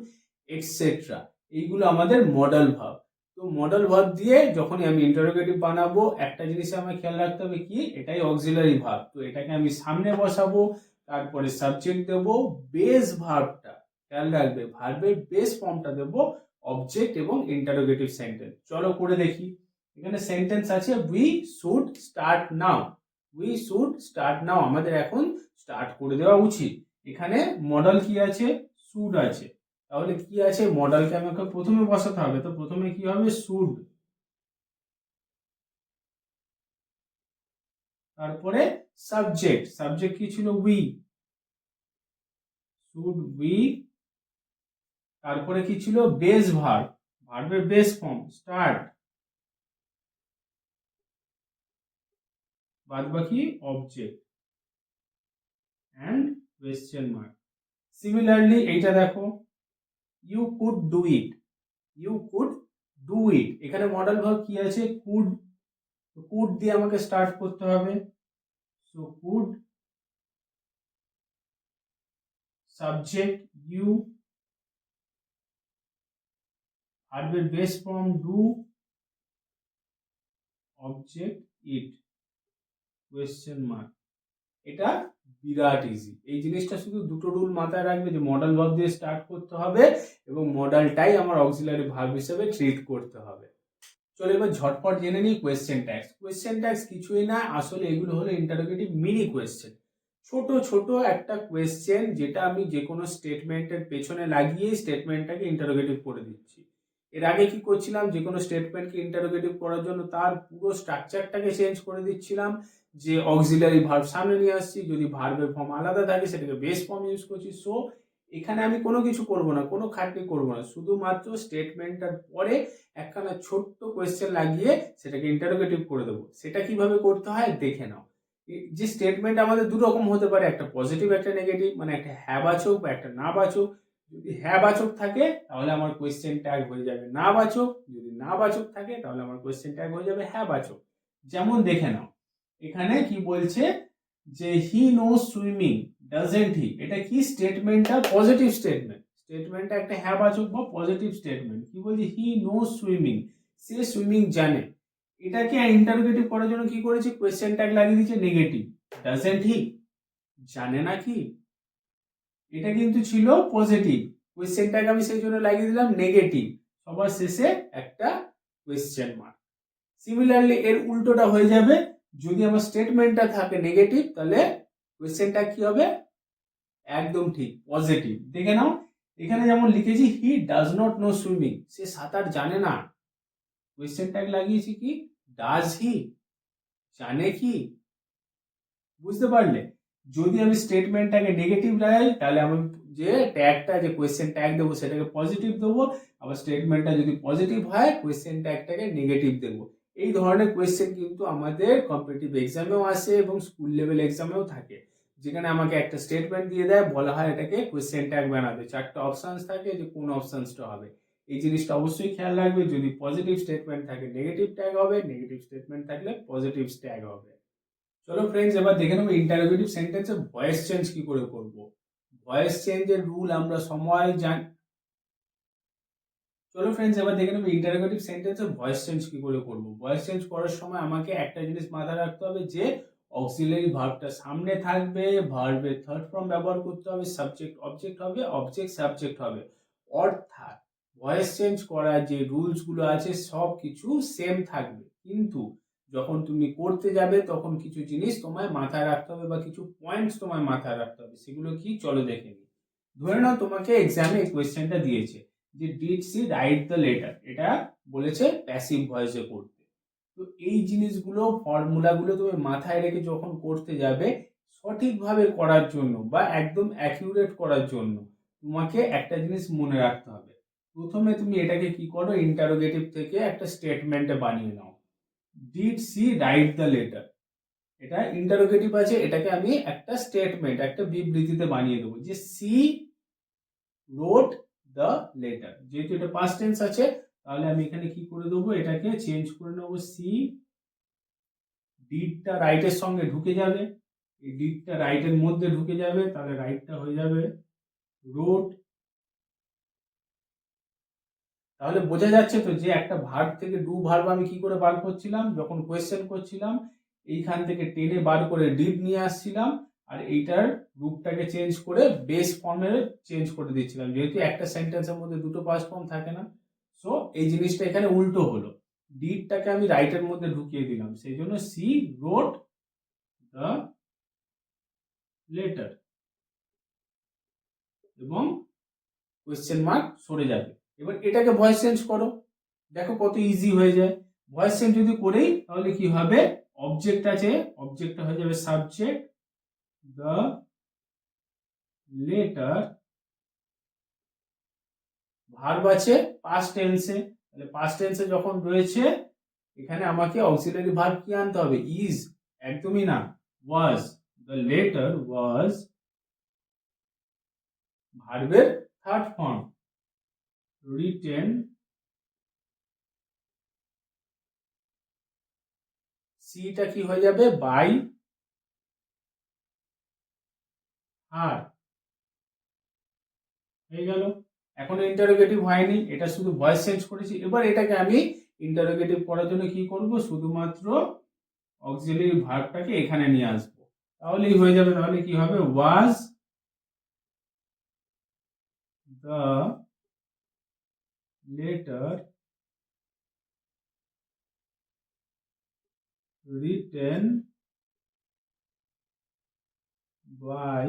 etcetera. এইগুলো আমাদের মডাল ভার্ব। তো মডাল ভার্ব দিয়ে যখনই আমি ইন্টারোগেটিভ বানাবো, একটা জিনিস আমায় খেয়াল রাখতে হবে, কি এটাই অক্সিলারি ভার্ব। তো এটাকে আমি সামনে বসাবো, তারপরে সাবজেক্ট দেবো, বেস ভার্বটা খেয়াল রাখবে, ভার্বের বেস ফর্মটা দেবো অবজেক্ট এবং ইন্টারোগেটিভ সেন্টেন্স। চলো করে দেখি। এখানে সেন্টেন্স আছে we should start now, we should start now, আমাদের এখন স্টার্ট করে দেওয়া উচিত। এখানে মডেল কি আছে, শুড আছে, তাহলে কি আছে, মডেলকে আমাকে প্রথমে বসাতে হবে, তো প্রথমে কি হবে, শুড, তারপরে সাবজেক্ট, সাবজেক্ট কি ছিল, উই, শুড উই, তারপরে কি ছিল, বেস ভার্ব, ভার্বের বেস ফর্ম স্টার্ট, বাদ বাকি object and question mark. Similarly এইটা দেখো, you could do it, you could do it, এখানে মডেল ভার্ব কি আছে, কুড, কুড দিয়ে আমাকে স্টার্ট করতে হবে, সো কুড, সাবজেক্ট ইউ, ভার্বের base form do, object it, question mark. এটা বিরাট ইজি, এই জিনিসটা শুধু দুটো রুল মাথায় রাখবে, যে মডেল ভার্ব দিয়ে স্টার্ট করতে হবে এবং মডেলটাই আমার অক্সিলারি ভার্ব হিসেবে ট্রিট করতে হবে। চলো এবার ঝটপট জেনে নিই কোয়েশ্চেন ট্যাগস। কোয়েশ্চেন ট্যাগস কিছুই না, আসলে এগুলো হলো ইন্টারোগেটিভ মিনি কোয়েশ্চেন, ছোট ছোট একটা কোয়েশ্চেন যেটা আমি যে কোনো স্টেটমেন্টের পেছনে লাগিয়ে স্টেটমেন্টটাকে ইন্টারোগেটিভ করে দিচ্ছি। এর আগে কি করছিলাম, যে কোনো স্টেটমেন্টকে ইন্টারোগেটিভ করার জন্য তার পুরো স্ট্রাকচারটাকে চেঞ্জ করে দিচ্ছিলাম, যে অক্সিলারি ভার্ব সামনে নিয়ে আসছি, যদি ভার্বের ফর্ম আলাদা থাকে সেটাকে বেস ফর্ম ইউজ করছি। সো এখানে আমি কোনো কিছু করব না, কোনো খাটনি করব না, শুধুমাত্র স্টেটমেন্টটার পরে একখানা ছোট্ট কোয়েশ্চেন লাগিয়ে সেটাকে ইন্টারোগেটিভ করে দেবো। সেটা কিভাবে করতে হয় দেখে নাও। যে স্টেটমেন্ট আমাদের দু রকম হতে পারে, একটা পজিটিভ একটা নেগেটিভ, মানে একটা হ্যাঁ বাচক বা একটা না বাচক। যদি হ্যাঁ বাচক থাকে তাহলে আমার কোয়েশ্চেন ট্যাগ হয়ে যাবে না বাচক, যদি না বাচক থাকে তাহলে আমার কোয়েশ্চেন ট্যাগ হয়ে যাবে হ্যাঁ বাচক। যেমন দেখে নাও, এখানে কি বলছে, যে he knows swimming doesn't he, এটা কি স্টেটমেন্টটা, পজিটিভ স্টেটমেন্ট, স্টেটমেন্টটা একটা হ্যাঁ বাচক বা পজিটিভ স্টেটমেন্ট। কি বলছে, he knows swimming, say swimming জানে। এটাকে ইন্টারোগেটিভ করার জন্য কি করেছে, কোয়েশ্চেন ট্যাগ লাগিয়ে দিয়েছে নেগেটিভ, ডাজেন্ট হি, জানে না কি, এটা কিন্তু ছিল পজিটিভ, কোয়েশ্চেন ট্যাগ আমি সেই জন্য লাগিয়ে দিলাম নেগেটিভ, সবার শেষে একটা কোয়েশ্চেন মার্ক। সিমিলারলি এর উল্টোটা হয়ে যাবে, যদি আমার স্টেটমেন্টটা থাকে নেগেটিভ তাহলে কোয়েশ্চেনটা কি হবে, একদম ঠিক পজিটিভ। দেখে নাও, এখানে যেমন লিখেছি he does not know swimming, সে সাঁতার জানে না, কোয়েশ্চেন ট্যাগ লাগিয়েছি কি, ডাজ হি, জানে কি, বুঝতে পারলে। যদি আমি স্টেটমেন্টটাকে নেগেটিভ লাগাই তাহলে আমি যে ট্যাগটা, যে কোয়েশ্চেন ট্যাগ দেবো সেটাকে পজিটিভ দেবো, আবার স্টেটমেন্টটা যদি পজিটিভ হয় কোয়েশ্চেন ট্যাগটাকে নেগেটিভ দেবো। এই ধরনের কোয়েশ্চেন কিন্তু আমাদের কম্পিটিটিভ এক্সামেও আসে এবং স্কুল লেভেল এক্সামেও থাকে, যেখানে আমাকে একটা স্টেটমেন্ট দিয়ে দেয়, বলা হয় এটাকে কোয়েশ্চেন ট্যাগ বানাবে, চারটা অপশনস থাকে যে কোন অপশনসটা হবে। এই জিনিসটা অবশ্যই খেয়াল রাখবে, যদি পজিটিভ স্টেটমেন্ট থাকে নেগেটিভ ট্যাগ হবে, নেগেটিভ স্টেটমেন্ট থাকলে পজিটিভ ট্যাগ হবে। চলো ফ্রেন্ডস, এবার দেখে নেবো ইন্টারোগেটিভ সেন্টেন্সে ভয়েস চেঞ্জ কি করে করব। ভয়েস চেঞ্জের রুল আমরা সময় জানি। চলো ফ্রেন্ডস, এবার দেখে নেবো ইন্টারোগেটিভ সেন্টেন্সে ভয়েস চেঞ্জ কি করে করব। ভয়েস চেঞ্জ করার সময় আমাকে একটা জিনিস মাথায় রাখতে হবে, যে অক্সিলারি ভার্বটা সামনে থাকবে, ভার্বের থার্ড ফর্ম ব্যবহার করতে হবে, সাবজেক্ট অবজেক্ট হবে, অবজেক্ট সাবজেক্ট হবে। অর্থাৎ ভয়েস চেঞ্জ করার যে রুলস গুলো আছে সব কিছু সেম থাকবে, কিন্তু যখন তুমি করতে যাবে তখন কিছু জিনিস তোমায় মাথায় রাখতে হবে বা কিছু পয়েন্টস তোমায় মাথায় রাখতে হবে। সেগুলো কি, চলো দেখে নিই। ধরে নাও তোমাকে এক্সামে এই কোয়েশ্চেনটা দিয়েছে, যে did she write the letter, এটা বলেছে প্যাসিভ ভয়েসে করতে। তো এই জিনিসগুলো, ফর্মুলাগুলো তুমি মাথায় রেখে যখন করতে যাবে, সঠিকভাবে করার জন্য বা একদম অ্যাকিউরেট করার জন্য তোমাকে একটা জিনিস মনে রাখতে হবে। প্রথমে তুমি এটাকে কি করো, ইন্টারোগেটিভ থেকে একটা স্টেটমেন্টে বানিয়ে নাও, did she write the letter, এটা ইন্টারোগেটিভ আছে, এটাকে আমি একটা স্টেটমেন্ট, একটা বিবৃতিতে বানিয়ে দেবো, যে সি রোট দ্য লেটার। যেহেতু এটা পাস্ট টেন্স আছে তাহলে আমি এখানে কি করে দেবো, এটাকে চেঞ্জ করে নেবো, সি, ডিডটা রাইটের সঙ্গে ঢুকে যাবে, এই ডিডটা রাইটের মধ্যে ঢুকে যাবে, তাহলে রাইটটা হয়ে যাবে রোট। তাহলে বোঝা যাচ্ছে তো যে একটা ভার্ব থেকে ডু ভার্ব আমি কি করে বার করছিলাম, যখন কোয়েশ্চেন করছিলাম এইখান থেকে টেনে বার করে ডিড নিয়ে আসছিলাম, আর এইটার রূপটাকে চেঞ্জ করে বেস ফর্মে চেঞ্জ করে দিচ্ছিলাম, যেহেতু একটা সেন্টেন্সের মধ্যে দুটো পাস্ট ফর্ম থাকে না। সো এই জিনিসটা এখানে উল্টো হলো। ডিডটাকে আমি রাইটের মধ্যে ঢুকিয়ে দিলাম, সেই জন্য সি রোট দ্য লেটার এবং কোয়েশ্চেন মার্ক সরে যাবে। এবার এটাকে ভয়েস চেঞ্জ করো, দেখো কত ইজি হয়ে যায়। ভয়েস চেঞ্জ যদি করেই তাহলে কি হবে, অবজেক্ট আছে, অবজেক্টটা হয়ে যাবে সাবজেক্ট, দ্য লেটার, ভার্ব আছে পাস্ট টেন্সে, তাহলে পাস্ট টেন্সে যখন রয়েছে এখানে আমাকে অক্সিলারি ভার্ব কি আনতে হবে, ইজ একদমই না, ওয়াজ, দ্য লেটার ওয়াজ ভার্বের থার্ড ফর্ম, রিটেন, সিটা কি হয়ে যাবে বাই হার, হয়ে গেল। এখন ইন্টারোগেটিভ হয়নি, এটা শুধু ভয়েস চেঞ্জ করেছি। এবার এটাকে আমি ইন্টারোগেটিভ করার জন্য কি করব, শুধুমাত্র অক্সিলারি ভার্বটাকে এখানে নিয়ে আসবো, তাহলেই হয়ে যাবে। তাহলে কি হবে, was the letter written by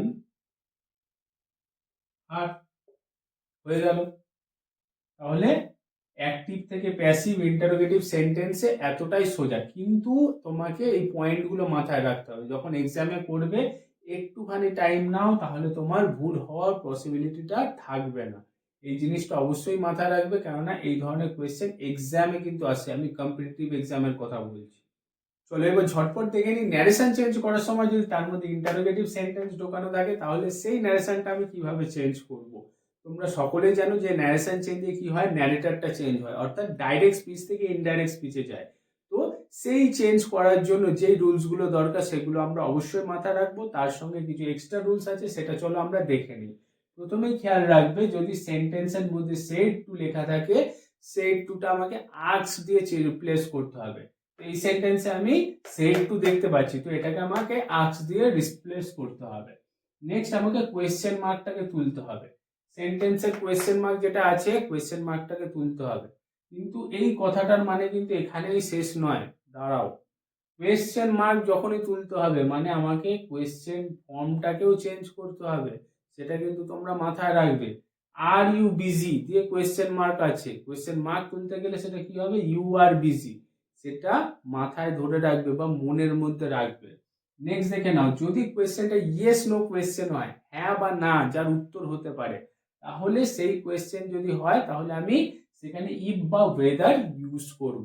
her, হয়ে গেল। তাহলে অ্যাক্টিভ থেকে প্যাসিভ ইন্টারোগেটিভ সেন্টেন্সে এতটাই সোজা, কিন্তু তোমাকে এই পয়েন্টগুলো মাথায় রাখতে হবে। যখন এক্সামে করবে একটুখানি টাইম নাও, তাহলে তোমার ভুল হওয়ার পসিবিলিটিটা থাকবে না। এই জিনিসটা অবশ্যই মাথায় রাখবে, কেননা এই ধরনের কোয়েশ্চেন এক্সামে কিন্তু আসে, আমি কম্পিটিটিভ এক্সামের কথা বলছি। চলো এবার ঝটপট দেখে নিই, ন্যারেশন চেঞ্জ করার সময় যদি তার মধ্যে ইন্টারোগেটিভ সেন্টেন্স ঢোকানো থাকে, তাহলে সেই ন্যারেশনটা আমি কিভাবে চেঞ্জ করব। তোমরা সকলেই জানো যে ন্যারেশন চেঞ্জে কি হয়, ন্যারেটরটা চেঞ্জ হয়, অর্থাৎ ডাইরেক্ট স্পিচ থেকে ইনডাইরেক্ট স্পিচে যায়। তো সেই চেঞ্জ করার জন্য যেই রুলসগুলো দরকার সেগুলো আমরা অবশ্যই মাথায় রাখবো, তার সঙ্গে কিছু এক্সট্রা রুলস আছে, সেটা চলো আমরা দেখে নিই। প্রথমেই খেয়াল রাখবে, যদি সেন্টেন্সের মধ্যে সেড টু লেখা থাকে, সেড টুটা আমাকে আস্ক দিয়ে রিপ্লেস করতে হবে। এই সেন্টেন্সে আমি সেড টু দেখতে পাচ্ছি, তো এটাকে আমাকে আস্ক দিয়ে রিপ্লেস করতে হবে। নেক্সট আমাকে কোয়েশ্চেন মার্কটাকে তুলতে হবে, সেন্টেন্সের কোয়েশ্চেন মার্ক যেটা আছে, কোয়েশ্চেন মার্কটাকে তুলতে হবে। কিন্তু এই কথাটার মানে কিন্তু এখানেই শেষ নয়, দাঁড়াও। কোয়েশ্চেন মার্ক যখনই তুলতে হবে মানে আমাকে কোয়েশ্চেন ফর্মটাকেও চেঞ্জ করতে হবে, সেটা কিন্তু তোমরা মাথায় রাখবে। আর ইউ বিজি দিয়ে কোয়েশ্চেন মার্ক আছে, কোয়েশ্চেন মার্ক তুলতে গেলে সেটা কি হবে, ইউ আর বিজি, সেটা মাথায় ধরে রাখবে বা মনের মধ্যে রাখবে। নেক্সট দেখে নাও, যদি কোয়েশ্চেনটা ইয়েস নো কোয়েশ্চেন হয়, হ্যাঁ বা না যার উত্তর হতে পারে, তাহলে সেই কোয়েশ্চেন যদি হয় তাহলে আমি সেখানে ইফ বা ওয়েদার ইউজ করব।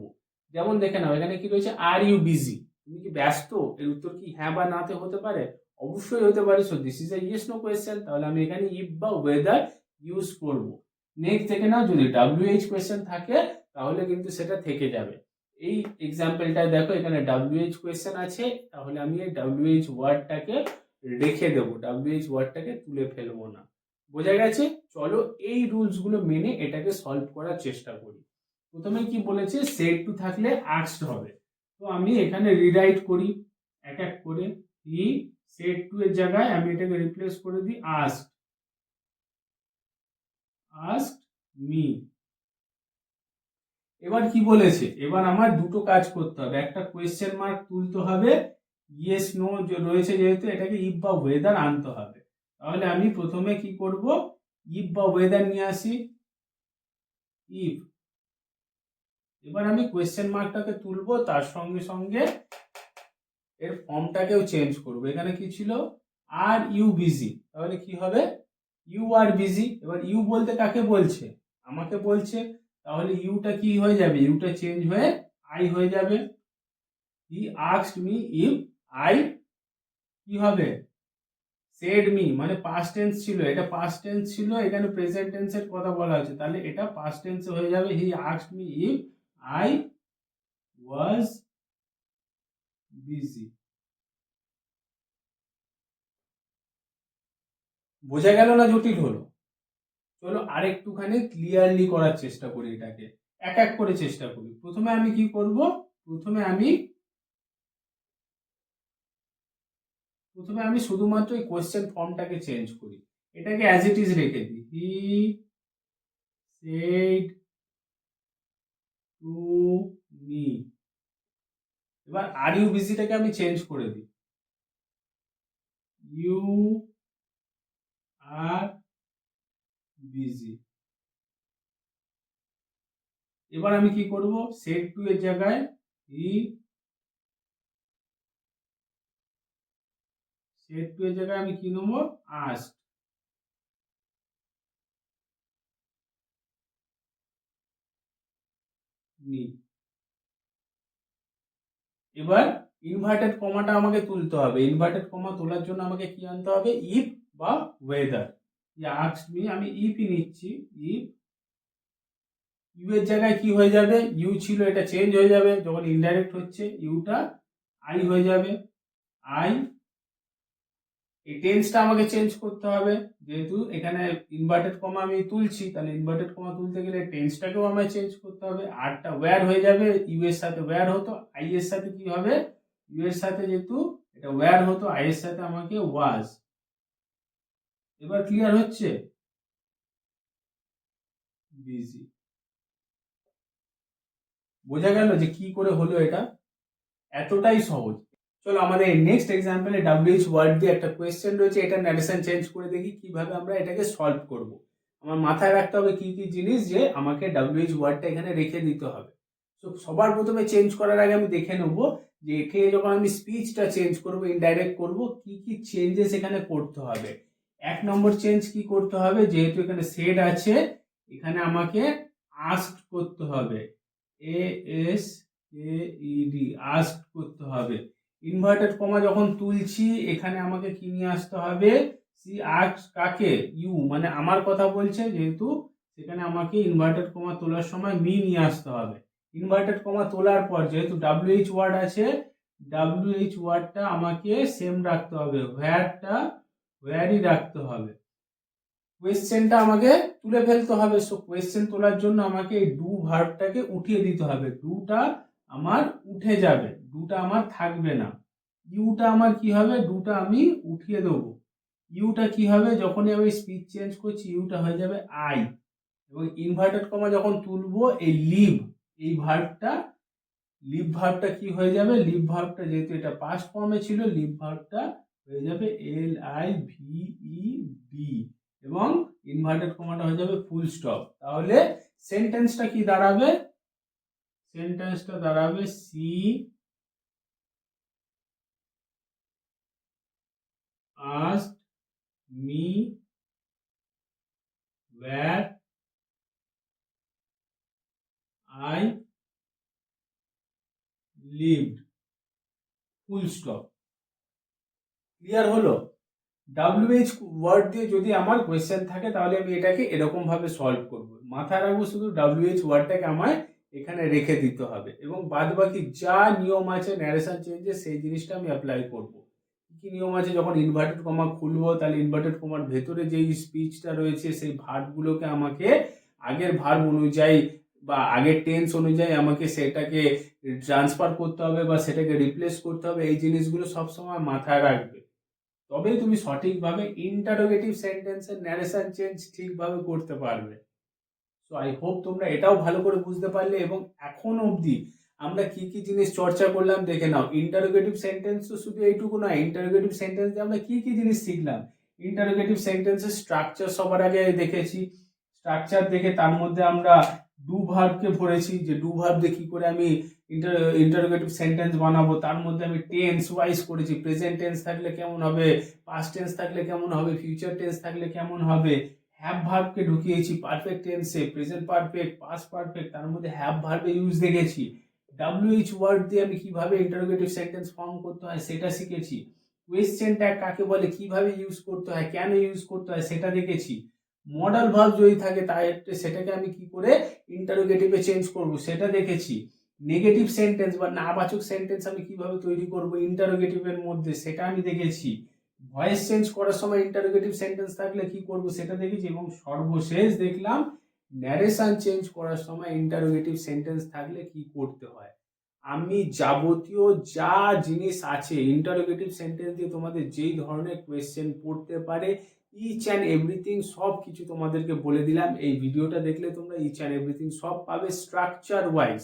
যেমন দেখে নাও এখানে কি রয়েছে, আর ইউ বিজি, তুমি কি ব্যস্ত, এর উত্তর কি হ্যাঁ বা নাতে হতে পারে, অবশ্যই হতে পারে। So this is a yes no question, তাহলে আমি এখানে ইফ বা ওয়েদার ইউজ করব। নেক্সট দেখে নাও, যদি ডাব্লিউএইচ কোয়েশ্চেন থাকে তাহলে কিন্তু সেটা থেকে যাবে। এই এক্সাম্পলটা দেখো, এখানে ডাব্লিউএইচ কোয়েশ্চেন আছে, তাহলে আমি এই ডাব্লিউএইচ ওয়ার্ডটাকে রেখে দেবো, ডাব্লিউএইচ ওয়ার্ডটাকে তুলে ফেলবো না। বোঝা গেছে? চলো এই রুলস গুলো মেনে এটাকে সলভ করার চেষ্টা করি। প্রথমে কি বলেছে, সেড টু থাকলে আস্কড হবে, তো আমি এখানে রিরাইট করি এক এক করে। হি সেড টু এর জায়গায় আমি এটাকে রিপ্লেস করে দিই আস্কড, আস্কড মি। এবার কি বলেছে, এবার আমার দুটো কাজ করতে হবে, একটা কোয়েশ্চেন মার্ক তুলতে হবে, ইয়েস নো রয়েছে যেহেতু, এটাকে ইফ বা ওয়েদার আনতে হবে। তাহলে আমি প্রথমে কি করব, ইফ বা ওয়েদার নিয়ে আসি, ইফ। এবার আমি কোয়েশ্চেন মার্কটাকে তুলবো, তার সঙ্গে সঙ্গে এর ফর্মটাকেও চেঞ্জ করব। এখানে কি ছিল, আর ইউ বিজি, তাহলে কি হবে, ইউ আর বিজি। এবার ইউ বলতে কাকে বলছে, আমাকে বলছে, তাহলে ইউটা কি হয়ে যাবে, ইউটা চেঞ্জ হয়ে আই হয়ে যাবে। He asked me if I কি হবে, সেড মি, মানে পাস্ট টেন্স ছিল, এটা পাস্ট টেন্স ছিল, এখানে প্রেজেন্ট টেন্সের কথা বলা হয়েছে, তাহলে এটা পাস্ট টেন্সে হয়ে যাবে, he asked me if I was busy. বোঝা গেল না জটিল হলো? চলো আরেকটুখানি ক্লিয়ারলি করার চেষ্টা করি, এটাকে এক এক করে চেষ্টা করি। প্রথমে আমি কি করব, প্রথমে আমি শুধুমাত্র এই কোয়েশ্চেন ফর্মটাকে চেঞ্জ করি, এটাকে অ্যাজ ইট ইজ রেখে দিই, হি সেড টু মি। এবার আর ইউ বিজিটাকে আমি চেঞ্জ করে দিই, ইউ আর বিজি। এবার আমি কি করব, সেট টু এর জায়গায় ই, সেট টু এর জায়গায় আমি কি নেব, আস্ক মি। এবার ইনভার্টেড কমাটা আমাকে তুলতে হবে, ইনভার্টেড কমা তোলার জন্য আমাকে কি আনতে হবে, ইফ বা ওয়েদার। আস্ক মি, আমি ইফই নিচ্ছি, ইফ ইউ এর জায়গায় কি হয়ে যাবে, ইউ ছিল এটা চেঞ্জ হয়ে যাবে, যখন ইনডাইরেক্ট হচ্ছে ইউটা আই হয়ে যাবে, আই। এই টেন্সটা আমাকে চেঞ্জ করতে হবে, যেহেতু এখানে ইনভার্টেড কমা আমি তুলছি, তাহলে ইনভার্টেড কমা তুলতে গেলে টেন্সটাকেও আমায় চেঞ্জ করতে হবে। আরটা ওয়্যার হয়ে যাবে, ইউ এর সাথে ওয়্যার হতো, আই এর সাথে কি হবে, ইউ এর সাথে যেহেতু এটা ওয়্যার হতো, আই এর সাথে আমাকে ওয়াজ। এবার ক্লিয়ার হচ্ছে, বিজি। বোঝা গেল যে কি করে হলো এটা, এতটাই সহজ। চলো আমাদের নেক্সট এক্সাম্পলে ডাব্লিউএইচ ওয়ার্ড দিয়ে একটা কোয়েশ্চেন রয়েছে, এটা ন্যারেশন চেঞ্জ করে দেখি কিভাবে আমরা এটাকে সলভ করব। আমার মাথায় রাখতে হবে কি কি জিনিস যে আমাকে ডাব্লিউএইচ ওয়ার্ডটা এখানে রেখে দিতে হবে। তো সবার প্রথমে চেঞ্জ করার আগে আমি দেখে নেব যে একে যখন আমি স্পিচটা চেঞ্জ করব, ইনডাইরেক্ট করব, কি কি চেঞ্জেস এখানে করতে হবে। 1 নম্বর চেঞ্জ কি করতে হবে, যেহেতু এখানে সেড আছে, এখানে আমাকে আস্ক করতে হবে, ASKED, আস্ক করতে হবে। ইনভার্টেড কমা যখন তুলছি এখানে আমাকে কি নিয়ে আসতে হবে, সি আস্ক কাকে, ইউ, মানে আমার কথা বলছে, যেহেতু সেখানে আমাকে ইনভার্টেড কমা তোলার সময় মি নিয়ে আসতে হবে। ইনভার্টেড কমা তোলার পর যেহেতু ডাব্লিউএইচ ওয়ার্ড আছে, ডাব্লিউএইচ ওয়ার্ডটা আমাকে সেম রাখতে হবে, হোয়ারটা হোয়ারই রাখতে হবে। কোয়েশ্চেনটা আমাকে তুলে ফেলতে হবে, সো কোয়েশ্চেন তোলার জন্য আমাকে এই ডু ভার্বটাকে উঠিয়ে দিতে হবে, ডুটা আমার উঠে যাবে, ডুটা আমার থাকবে না। ইউটা আমার কি হবে, ডুটা আমি উঠিয়ে দেবো। ইউটা কি হবে, যখনই আমি স্পিচ চেঞ্জ করছি ইউটা হয়ে যাবে আই। এবং ইনভার্টেড কমা যখন তুলবো এই লিভ, এই ভার্বটা, লিভ ভার্বটা কি হয়ে যাবে, লিভ ভার্বটা যেহেতু এটা পাস্ট ফর্মে ছিল, লিভ ভার্বটা হয়ে যাবে LIVED, এবং ইনভার্টেড কমাটা হয়ে যাবে ফুল স্টপ। তাহলে সেন্টেন্সটা কি দাঁড়াবে, সেন্টেন্সটা দাঁড়াবে she asked me where I lived, full stop. Clear হলো? ডাব্লিউএইচ ওয়ার্ড দিয়ে যদি আমার কোয়েশ্চেন থাকে তাহলে আমি এটাকে এরকম ভাবে সলভ করব। মাথায় রাখবো শুধু ডাব্লিউএইচ ওয়ার্ডটাকে আমায় এখানে রেখে দিতে হবে, এবং বাদ বাকি যা নিয়ম আছে ন্যারেশন চেঞ্জে সেই জিনিসটা আমি অ্যাপ্লাই করব। কি নিয়ম আছে, যখন ইনভার্টেড কমা খুলবো তাহলে ইনভার্টেড কমার ভেতরে যেই স্পিচটা রয়েছে সেই ভার্বগুলোকে আমাকে আগের ভার্ব অনুযায়ী বা আগের টেন্স অনুযায়ী আমাকে সেটাকে ট্রান্সফার করতে হবে বা সেটাকে রিপ্লেস করতে হবে। এই জিনিসগুলো সবসময় মাথায় রাখবে, তবেই তুমি সঠিকভাবে ইন্টারোগেটিভ সেন্টেন্সের ন্যারেশন চেঞ্জ ঠিকভাবে করতে পারবে। সো আই হোপ তোমরা এটাও ভালো করে বুঝতে পারলে। এবং এখন অবধি আমরা কি কি জিনিস চর্চা করলাম দেখে নাও। ইন্টারোগেটিভ সেন্টেন্স তো শুধু এইটুকু নয়, ইন্টারোগেটিভ সেন্টেন্স দিয়ে আমরা কি কি জিনিস শিখলাম। ইন্টারোগেটিভ সেন্টেন্সের স্ট্রাকচার সবার আগে দেখেছি, স্ট্রাকচার দেখে তার মধ্যে আমরা ডু ভার্বকে ভরেছি, যে ডু ভার্ব দিয়ে কি করে আমি ইন্টারোগেটিভ সেন্টেন্স বানাবো। তার মধ্যে আমি টেন্স ওয়াইজ করেছি, প্রেজেন্ট টেন্স থাকলে কেমন হবে, পাস্ট টেন্স থাকলে কেমন হবে, ফিউচার টেন্স থাকলে কেমন হবে। হ্যাভ ভার্বকে ঢুকিয়েছি পারফেক্ট টেন্সে, প্রেজেন্ট পারফেক্ট, পাস্ট পারফেক্ট, তার মধ্যে হ্যাভ ভার্বের ইউজ দেখেছি। ডাব্লিউএইচ ওয়ার্ড দিয়ে আমি কিভাবে ইন্টারোগেটিভ সেন্টেন্স ফর্ম করতে হয় সেটা শিখেছি। কোয়েশ্চেন ট্যাগ কাকে বলে, কিভাবে ইউজ করতে হয়, কেন ইউজ করতে হয় সেটা দেখেছি। মডাল ভার্ব যদি থাকে তাই সেটাকে আমি কি করে ইন্টারোগেটিভে চেঞ্জ করব সেটা দেখেছি। নেগেটিভ সেন্টেন্স বা নাবাচক সেন্টেন্স আমি কিভাবে তৈরি করব ইন্টারোগেটিভের মধ্যে সেটা আমি দেখেছি। ভয়েস চেঞ্জ করার সময় ইন্টারোগেটিভ সেন্টেন্স থাকলে কি করব সেটা দেখেছি। এবং সর্বশেষ দেখলাম ন্যারেশন চেঞ্জ করার সময় ইন্টারোগেটিভ সেন্টেন্স থাকলে কি করতে হয়। আমি যাবতীয় যা জিনিস আছে ইন্টারোগেটিভ সেন্টেন্স দিয়ে তোমাদের যেই ধরনের কোয়েশ্চেন পড়তে পারে ইচ অ্যান্ড এভরিথিং সব কিছু তোমাদেরকে বলে দিলাম। এই ভিডিওটা দেখলে তোমরা ইচ অ্যান্ড এভরিথিং সব পাবে স্ট্রাকচার ওয়াইজ।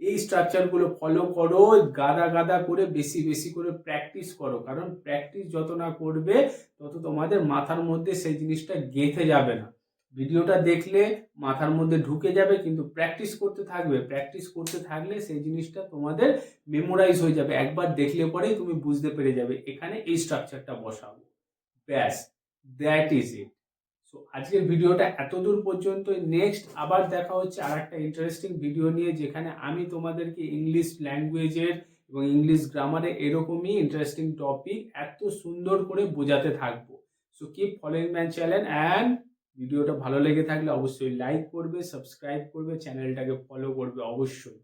এই স্ট্রাকচারগুলো ফলো করো, গাদা গাদা করে বেশি বেশি করে প্র্যাকটিস করো, কারণ প্র্যাকটিস যত না করবে তত তোমাদের মাথার মধ্যে সেই জিনিসটা গেঁথে যাবে না। ভিডিওটা দেখলে মাথার মধ্যে ঢুকে যাবে, কিন্তু প্র্যাকটিস করতে থাকবে, প্র্যাকটিস করতে থাকলে সেই জিনিসটা তোমাদের মেমোরাইজ হয়ে যাবে। একবার দেখলে পরেই তুমি বুঝতে পেরে যাবে এখানে এই স্ট্রাকচারটা বসাবো, ব্যাস, দ্যাট ইজ ইট। সো আজকের ভিডিওটা এতদূর পর্যন্ত। নেক্সট আবার দেখা হচ্ছে আর একটা ইন্টারেস্টিং ভিডিও নিয়ে, যেখানে আমি তোমাদেরকে ইংলিশ ল্যাঙ্গুয়েজের এবং ইংলিশ গ্রামারে এরকমই ইন্টারেস্টিং টপিক এত সুন্দর করে বোঝাতে থাকবো। So keep following my channel, and ভিডিওটা ভালো লেগে থাকলে অবশ্যই লাইক করবে, সাবস্ক্রাইব করবে, চ্যানেলটাকে ফলো করবে অবশ্যই।